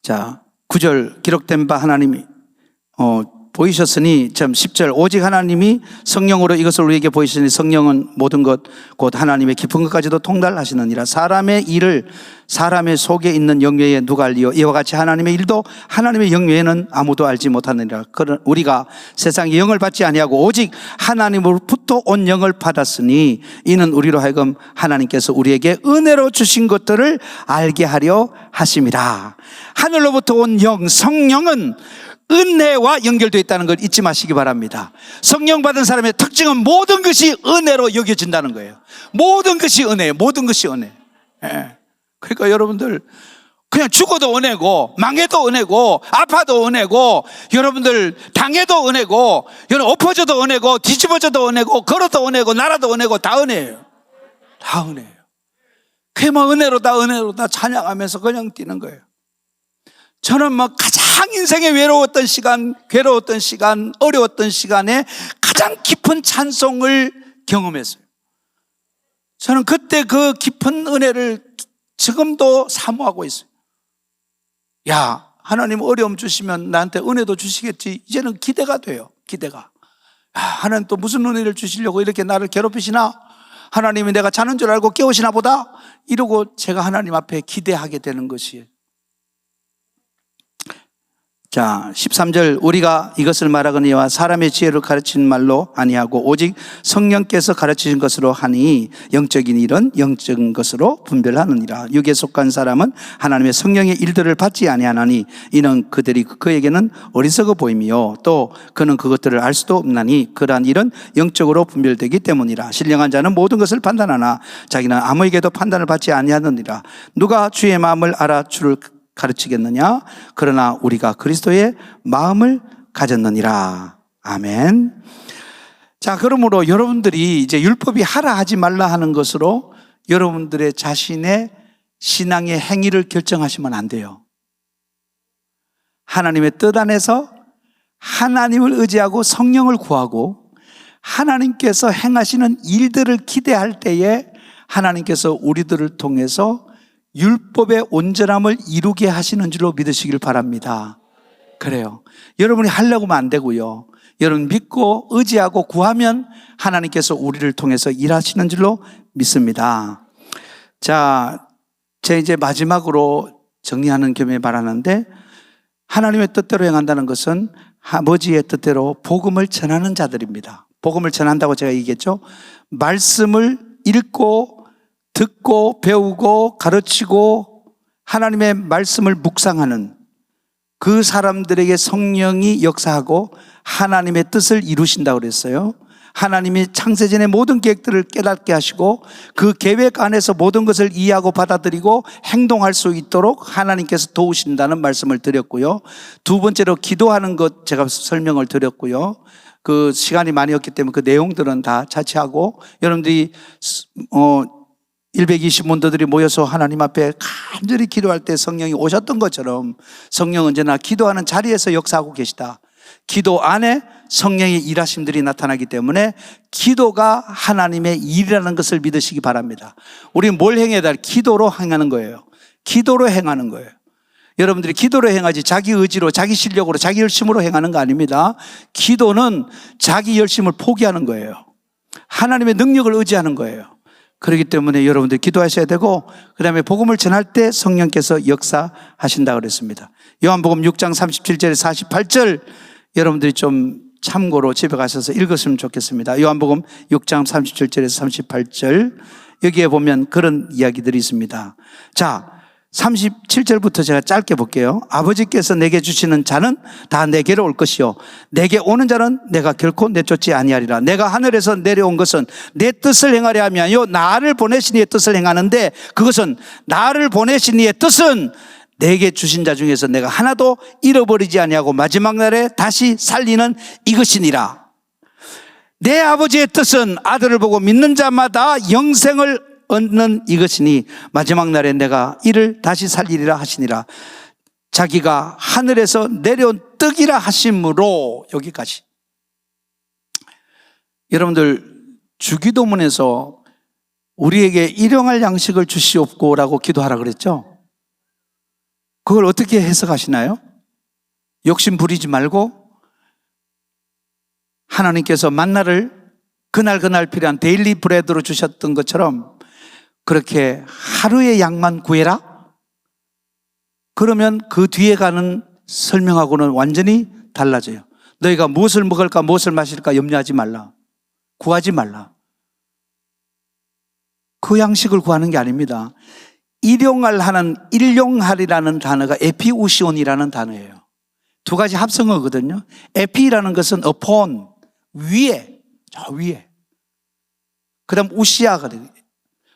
Speaker 1: 자, 9절 기록된 바 하나님이 보이셨으니 10절 오직 하나님이 성령으로 이것을 우리에게 보이시니 성령은 모든 것 곧 하나님의 깊은 것까지도 통달하시느니라. 사람의 일을 사람의 속에 있는 영 외에 누가 알리요? 이와 같이 하나님의 일도 하나님의 영 외에는 아무도 알지 못하느니라. 우리가 세상의 영을 받지 아니하고 오직 하나님으로부터 온 영을 받았으니 이는 우리로 하여금 하나님께서 우리에게 은혜로 주신 것들을 알게 하려 하심이라. 하늘로부터 온 영, 성령은 은혜와 연결되어 있다는 걸 잊지 마시기 바랍니다. 성령 받은 사람의 특징은 모든 것이 은혜로 여겨진다는 거예요. 모든 것이 은혜예요. 모든 것이 은혜. 예. 그러니까 여러분들 그냥 죽어도 은혜고, 망해도 은혜고, 아파도 은혜고, 여러분들 당해도 은혜고, 여러분 엎어져도 은혜고, 뒤집어져도 은혜고, 걸어도 은혜고, 날아도 은혜고, 다 은혜예요. 다 은혜예요. 그만 은혜로다 찬양하면서 그냥 뛰는 거예요. 저는 가장 인생에 외로웠던 시간, 괴로웠던 시간, 어려웠던 시간에 가장 깊은 찬송을 경험했어요. 저는 그때 그 깊은 은혜를 지금도 사모하고 있어요. 야, 하나님 어려움 주시면 나한테 은혜도 주시겠지. 이제는 기대가 돼요. 기대가. 야, 하나님 또 무슨 은혜를 주시려고 이렇게 나를 괴롭히시나? 하나님이 내가 자는 줄 알고 깨우시나 보다? 이러고 제가 하나님 앞에 기대하게 되는 것이에요. 자, 13절 우리가 이것을 말하거니와 사람의 지혜를 가르치는 말로 아니하고 오직 성령께서 가르치신 것으로 하니 영적인 일은 영적인 것으로 분별하느니라. 육에 속한 사람은 하나님의 성령의 일들을 받지 아니하나니 이는 그들이 그에게는 어리석어 보임이요 또 그는 그것들을 알 수도 없나니 그러한 일은 영적으로 분별되기 때문이라. 신령한 자는 모든 것을 판단하나 자기는 아무에게도 판단을 받지 아니하느니라. 누가 주의 마음을 알아 주를 가르치겠느냐? 그러나 우리가 그리스도의 마음을 가졌느니라. 아멘. 자, 그러므로 여러분들이 이제 율법이 하라 하지 말라 하는 것으로 여러분들의 자신의 신앙의 행위를 결정하시면 안 돼요. 하나님의 뜻 안에서 하나님을 의지하고 성령을 구하고 하나님께서 행하시는 일들을 기대할 때에 하나님께서 우리들을 통해서 율법의 온전함을 이루게 하시는 줄로 믿으시길 바랍니다. 그래요. 여러분이 하려고 하면 안 되고요. 여러분 믿고 의지하고 구하면 하나님께서 우리를 통해서 일하시는 줄로 믿습니다. 자, 제가 이제 마지막으로 정리하는 겸해 말하는데 하나님의 뜻대로 행한다는 것은 아버지의 뜻대로 복음을 전하는 자들입니다. 복음을 전한다고 제가 얘기했죠. 말씀을 읽고 듣고 배우고 가르치고 하나님의 말씀을 묵상하는 그 사람들에게 성령이 역사하고 하나님의 뜻을 이루신다고 그랬어요. 하나님이 창세전의 모든 계획들을 깨닫게 하시고 그 계획 안에서 모든 것을 이해하고 받아들이고 행동할 수 있도록 하나님께서 도우신다는 말씀을 드렸고요. 두 번째로 기도하는 것 제가 설명을 드렸고요. 그 시간이 많이 없기 때문에 그 내용들은 다 차치하고 여러분들이 120문도들이 모여서 하나님 앞에 간절히 기도할 때 성령이 오셨던 것처럼 성령은 언제나 기도하는 자리에서 역사하고 계시다. 기도 안에 성령의 일하심들이 나타나기 때문에 기도가 하나님의 일이라는 것을 믿으시기 바랍니다. 우리는 뭘 행해야 돼? 기도로 행하는 거예요. 기도로 행하는 거예요. 여러분들이 기도로 행하지 자기 의지로 자기 실력으로 자기 열심으로 행하는 거 아닙니다. 기도는 자기 열심을 포기하는 거예요. 하나님의 능력을 의지하는 거예요. 그렇기 때문에 여러분들 기도하셔야 되고 그 다음에 복음을 전할 때 성령께서 역사하신다고 그랬습니다. 요한복음 6장 37절에 48절 여러분들이 좀 참고로 집에 가셔서 읽었으면 좋겠습니다. 요한복음 6장 37절에서 38절 여기에 보면 그런 이야기들이 있습니다. 자, 37절부터 제가 짧게 볼게요. 아버지께서 내게 주시는 자는 다 내게로 올 것이요 내게 오는 자는 내가 결코 내쫓지 아니하리라. 내가 하늘에서 내려온 것은 내 뜻을 행하려 하며요 나를 보내신 이의 뜻을 행하는데 그것은 나를 보내신 이의 뜻은 내게 주신 자 중에서 내가 하나도 잃어버리지 아니하고 마지막 날에 다시 살리는 이것이니라. 내 아버지의 뜻은 아들을 보고 믿는 자마다 영생을 얻는 이것이니 마지막 날에 내가 이를 다시 살리리라 하시니라. 자기가 하늘에서 내려온 떡이라 하심으로. 여기까지. 여러분들 주기도문에서 우리에게 일용할 양식을 주시옵고라고 기도하라 그랬죠. 그걸 어떻게 해석하시나요? 욕심 부리지 말고 하나님께서 만나를 그날 필요한 데일리 브레드로 주셨던 것처럼 그렇게 하루의 양만 구해라? 그러면 그 뒤에 가는 설명하고는 완전히 달라져요. 너희가 무엇을 먹을까 무엇을 마실까 염려하지 말라. 구하지 말라. 그 양식을 구하는 게 아닙니다. 일용할이라는 단어가 에피우시온이라는 단어예요. 두 가지 합성어거든요. 에피라는 것은 upon, 위에, 저 위에. 그 다음 우시아가 돼요.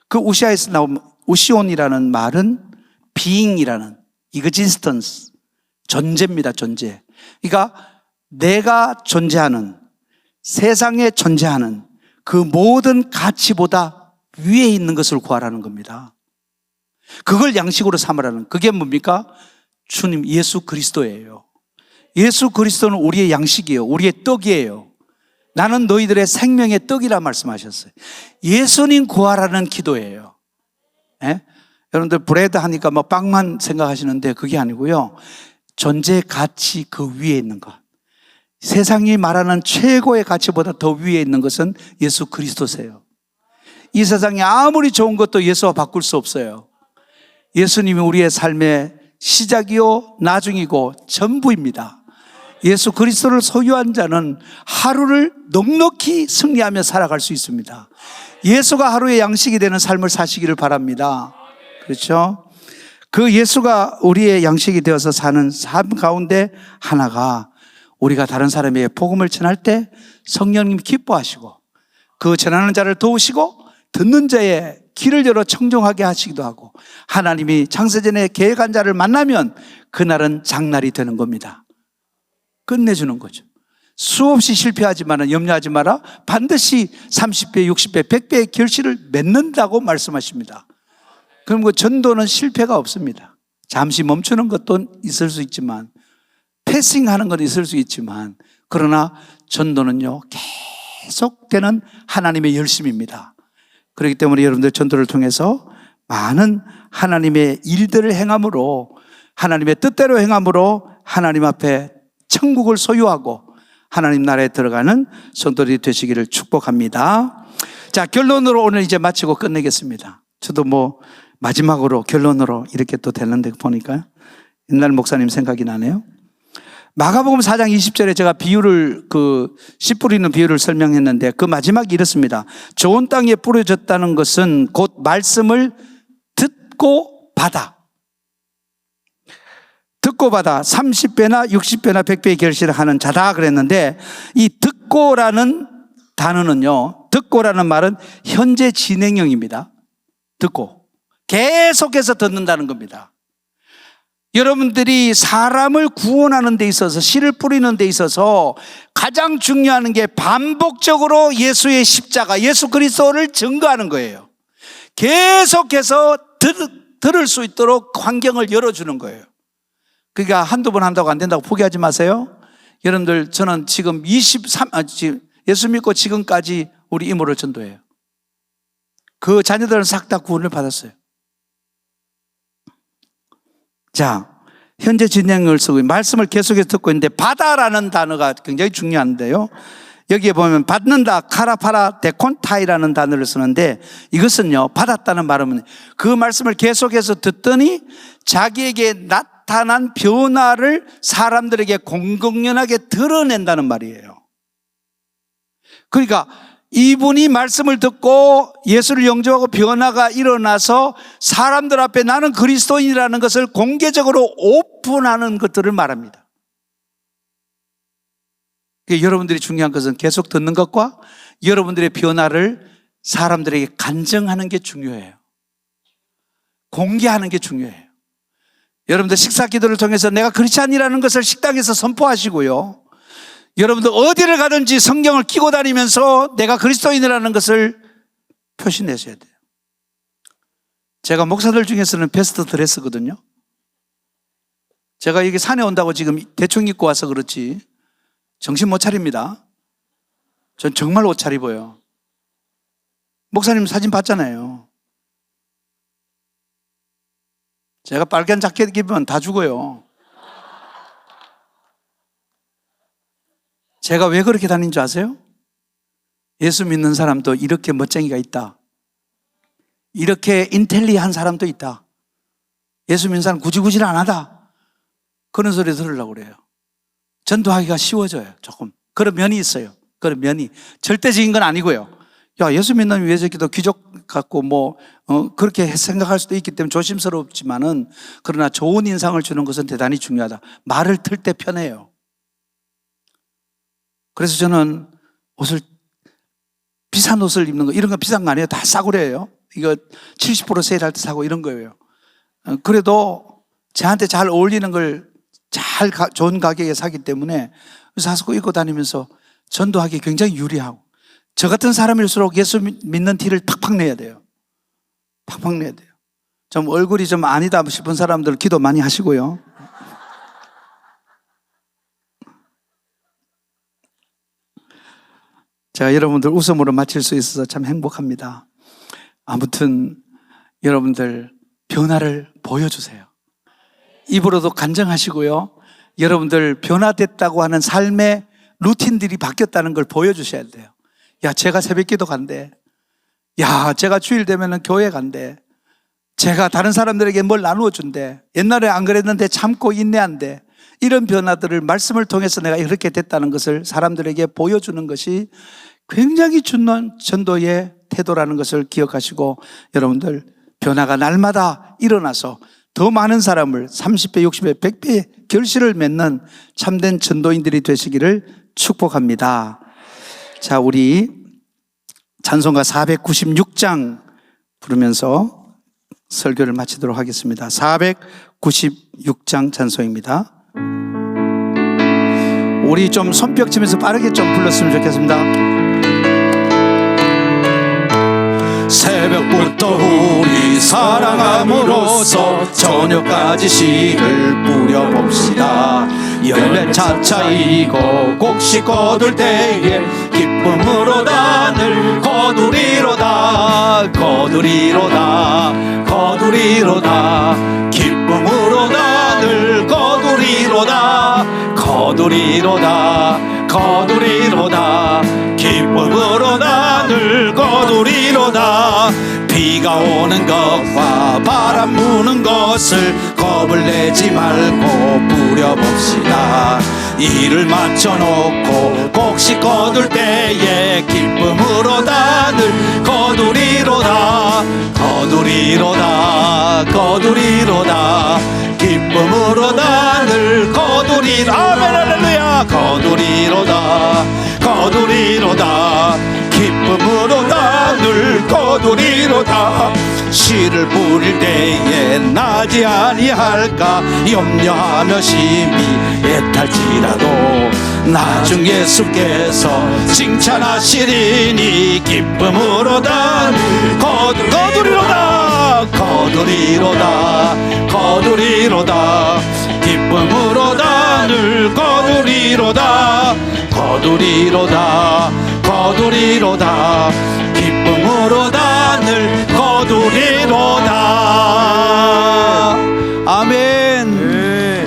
Speaker 1: 그 우시아에서 나온 우시온이라는 말은 being이라는 existence, 존재입니다. 존재. 그러니까 내가 존재하는, 세상에 존재하는 그 모든 가치보다 위에 있는 것을 구하라는 겁니다. 그걸 양식으로 삼으라는, 그게 뭡니까? 주님 예수 그리스도예요. 예수 그리스도는 우리의 양식이에요. 우리의 떡이에요. 나는 너희들의 생명의 떡이라 말씀하셨어요. 예수님 구하라는 기도예요. 예? 여러분들 브레드 하니까 뭐 빵만 생각하시는데 그게 아니고요. 존재 가치 그 위에 있는 것. 세상이 말하는 최고의 가치보다 더 위에 있는 것은 예수 그리스도세요. 이 세상이 아무리 좋은 것도 예수와 바꿀 수 없어요. 예수님이 우리의 삶의 시작이요 나중이고 전부입니다. 예수 그리스도를 소유한 자는 하루를 넉넉히 승리하며 살아갈 수 있습니다. 예수가 하루의 양식이 되는 삶을 사시기를 바랍니다. 그렇죠? 그 예수가 우리의 양식이 되어서 사는 삶 가운데 하나가 우리가 다른 사람에게 복음을 전할 때 성령님 기뻐하시고 그 전하는 자를 도우시고 듣는 자의 길을 열어 청정하게 하시기도 하고 하나님이 창세전에 계획한 자를 만나면 그날은 장날이 되는 겁니다. 끝내주는 거죠. 수없이 실패하지만 염려하지 마라. 반드시 30배, 60배, 100배의 결실을 맺는다고 말씀하십니다. 그럼 그 전도는 실패가 없습니다. 잠시 멈추는 것도 있을 수 있지만 패싱하는 건 있을 수 있지만 그러나 전도는요 계속되는 하나님의 열심입니다. 그렇기 때문에 여러분들 전도를 통해서 많은 하나님의 일들을 행함으로 하나님의 뜻대로 행함으로 하나님 앞에 천국을 소유하고 하나님 나라에 들어가는 성도들이 되시기를 축복합니다. 자, 결론으로 오늘 이제 마치고 끝내겠습니다. 저도 뭐 마지막으로 결론으로 이렇게 또 됐는데 보니까 옛날 목사님 생각이 나네요. 마가복음 4장 20절에 제가 비유를 씨 뿌리는 비유를 설명했는데 그 마지막이 이렇습니다. 좋은 땅에 뿌려졌다는 것은 곧 말씀을 듣고 받아 30배나 60배나 100배의 결실을 하는 자다 그랬는데 이 듣고라는 단어는요, 듣고라는 말은 현재 진행형입니다. 듣고 계속해서 듣는다는 겁니다. 여러분들이 사람을 구원하는 데 있어서 씨를 뿌리는 데 있어서 가장 중요한 게 반복적으로 예수의 십자가, 예수 그리스도를 증거하는 거예요. 계속해서 들을 수 있도록 환경을 열어주는 거예요. 그러니까 한두 번 한다고 안 된다고 포기하지 마세요. 여러분들 저는 지금 예수 믿고 지금까지 우리 이모를 전도해요. 그 자녀들은 싹 다 구원을 받았어요. 자, 현재 진행을 쓰고 말씀을 계속해서 듣고 있는데 바다라는 단어가 굉장히 중요한데요. 여기에 보면 받는다, 카라파라 데콘타이라는 단어를 쓰는데 이것은요, 받았다는 말은 그 말씀을 계속해서 듣더니 자기에게 나타난 변화를 사람들에게 공공연하게 드러낸다는 말이에요. 그러니까 이분이 말씀을 듣고 예수를 영접하고 변화가 일어나서 사람들 앞에 나는 그리스도인이라는 것을 공개적으로 오픈하는 것들을 말합니다. 여러분들이 중요한 것은 계속 듣는 것과 여러분들의 변화를 사람들에게 간증하는 게 중요해요. 공개하는 게 중요해요. 여러분들 식사 기도를 통해서 내가 크리스찬이라는 것을 식당에서 선포하시고요. 여러분들 어디를 가든지 성경을 끼고 다니면서 내가 그리스도인이라는 것을 표시내셔야 돼요. 제가 목사들 중에서는 베스트 드레스거든요. 제가 여기 산에 온다고 지금 대충 입고 와서 그렇지 정신 못 차립니다. 전 정말 옷 잘 입어요. 목사님 사진 봤잖아요. 제가 빨간 자켓 입으면 다 죽어요. 제가 왜 그렇게 다닌 줄 아세요? 예수 믿는 사람도 이렇게 멋쟁이가 있다. 이렇게 인텔리한 사람도 있다. 예수 믿는 사람 구질구질 안 하다. 그런 소리 들으려고 그래요. 전도하기가 쉬워져요. 조금. 그런 면이 있어요. 그런 면이. 절대적인 건 아니고요. 야, 예수 믿는 왜 저기도 귀족 같고 그렇게 생각할 수도 있기 때문에 조심스럽지만은, 그러나 좋은 인상을 주는 것은 대단히 중요하다. 말을 틀 때 편해요. 그래서 저는 비싼 옷을 입는 거, 이런 거 비싼 거 아니에요. 다 싸구려예요. 이거 70% 세일할 때 사고 이런 거예요. 그래도 저한테 잘 어울리는 걸 좋은 가격에 사기 때문에 사서 입고 다니면서 전도하기 굉장히 유리하고, 저 같은 사람일수록 예수 믿는 티를 팍팍 내야 돼요. 팍팍 내야 돼요. 좀 얼굴이 좀 아니다 싶은 사람들 기도 많이 하시고요. 제가 여러분들 웃음으로 마칠 수 있어서 참 행복합니다. 아무튼 여러분들 변화를 보여주세요. 입으로도 간증하시고요. 여러분들 변화됐다고 하는 삶의 루틴들이 바뀌었다는 걸 보여주셔야 돼요. 야, 제가 새벽기도 간대. 야, 제가 주일 되면은 교회 간대. 제가 다른 사람들에게 뭘 나누어 준대. 옛날에 안 그랬는데 참고 인내한대. 이런 변화들을 말씀을 통해서 내가 이렇게 됐다는 것을 사람들에게 보여주는 것이 굉장히 중요한 전도의 태도라는 것을 기억하시고, 여러분들 변화가 날마다 일어나서 더 많은 사람을 30배, 60배, 100배 결실을 맺는 참된 전도인들이 되시기를 축복합니다. 자, 우리 찬송가 496장 부르면서 설교를 마치도록 하겠습니다. 496장 찬송입니다. 우리 좀 손뼉 치면서 빠르게 좀 불렀으면 좋겠습니다. 새벽부터 우리 사랑함으로써 저녁까지 씨를 뿌려봅시다. 열매 차차이고 곡식 거둘 때에 기쁨으로 단을 거두리로다. 거두리로다. 거두리로다. 기쁨으로 단을 거두리로다. 거두리로다. 거두리로다. 기쁨으로 단을 거두리로다. 비가 오는 것과 바람 부는 것을 겁을 내지 말고 뿌려봅시다. 일을 마쳐놓고 곡식 거둘 때에 기쁨으로 단을 거두리로다. 거두리로다. 거두리로다. 기쁨으로 단을 거두리로다. 아멘 할렐루야. 거두리로다. 거두리로다. 기쁨으로 단을 거두리로다. 씨를 뿌릴 때에 나지 아니할까 염려하며 심히 애탈지라도 나중 예수께서 칭찬하시리니 기쁨으로 단을 거두리로다. 거두리로다. 거두리로다. 기쁨으로 단을 거두리로다. 거두리로다. 거두리로다. 기쁨으로 단을 거두리로다. 아멘. 네.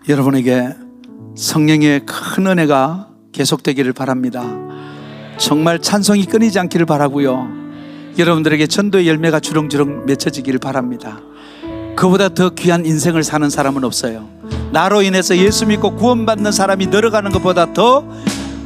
Speaker 1: 여러분에게 성령의 큰 은혜가 계속되기를 바랍니다. 정말 찬송이 끊이지 않기를 바라고요. 여러분들에게 전도의 열매가 주렁주렁 맺혀지기를 바랍니다. 그보다 더 귀한 인생을 사는 사람은 없어요. 나로 인해서 예수 믿고 구원받는 사람이 늘어가는 것보다 더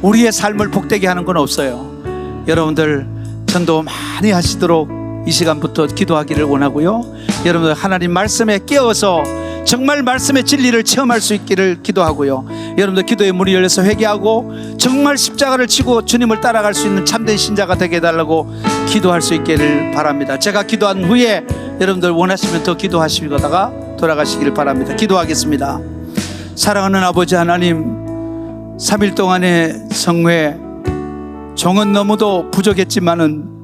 Speaker 1: 우리의 삶을 복되게 하는 건 없어요. 여러분들 전도 많이 하시도록 이 시간부터 기도하기를 원하고요. 여러분들 하나님 말씀에 깨어서 정말 말씀의 진리를 체험할 수 있기를 기도하고요. 여러분들 기도의 문이 열려서 회개하고 정말 십자가를 치고 주님을 따라갈 수 있는 참된 신자가 되게 해달라고 기도할 수 있기를 바랍니다. 제가 기도한 후에 여러분들 원하시면 더 기도하시다가 돌아가시기를 바랍니다. 기도하겠습니다. 사랑하는 아버지 하나님, 3일 동안의 성회 종은 너무도 부족했지만은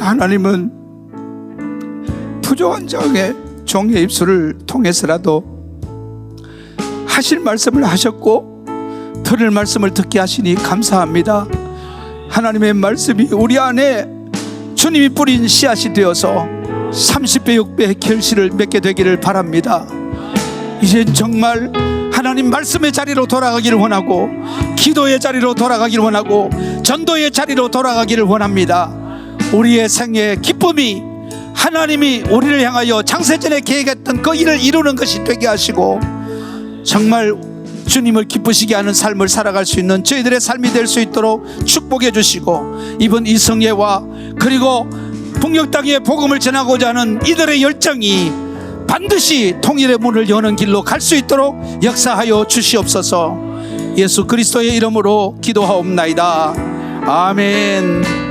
Speaker 1: 하나님은 부족한 종의 입술을 통해서라도 하실 말씀을 하셨고 들을 말씀을 듣게 하시니 감사합니다. 하나님의 말씀이 우리 안에 주님이 뿌린 씨앗이 되어서 30배 6배의 결실을 맺게 되기를 바랍니다. 이젠 정말 하나님 말씀의 자리로 돌아가기를 원하고, 기도의 자리로 돌아가기를 원하고, 전도의 자리로 돌아가기를 원합니다. 우리의 생애의 기쁨이 하나님이 우리를 향하여 창세전에 계획했던 그 일을 이루는 것이 되게 하시고, 정말 주님을 기쁘시게 하는 삶을 살아갈 수 있는 저희들의 삶이 될 수 있도록 축복해 주시고, 이번 이성예와 그리고 북녘 땅에 복음을 전하고자 하는 이들의 열정이 반드시 통일의 문을 여는 길로 갈 수 있도록 역사하여 주시옵소서. 예수 그리스도의 이름으로 기도하옵나이다. 아멘.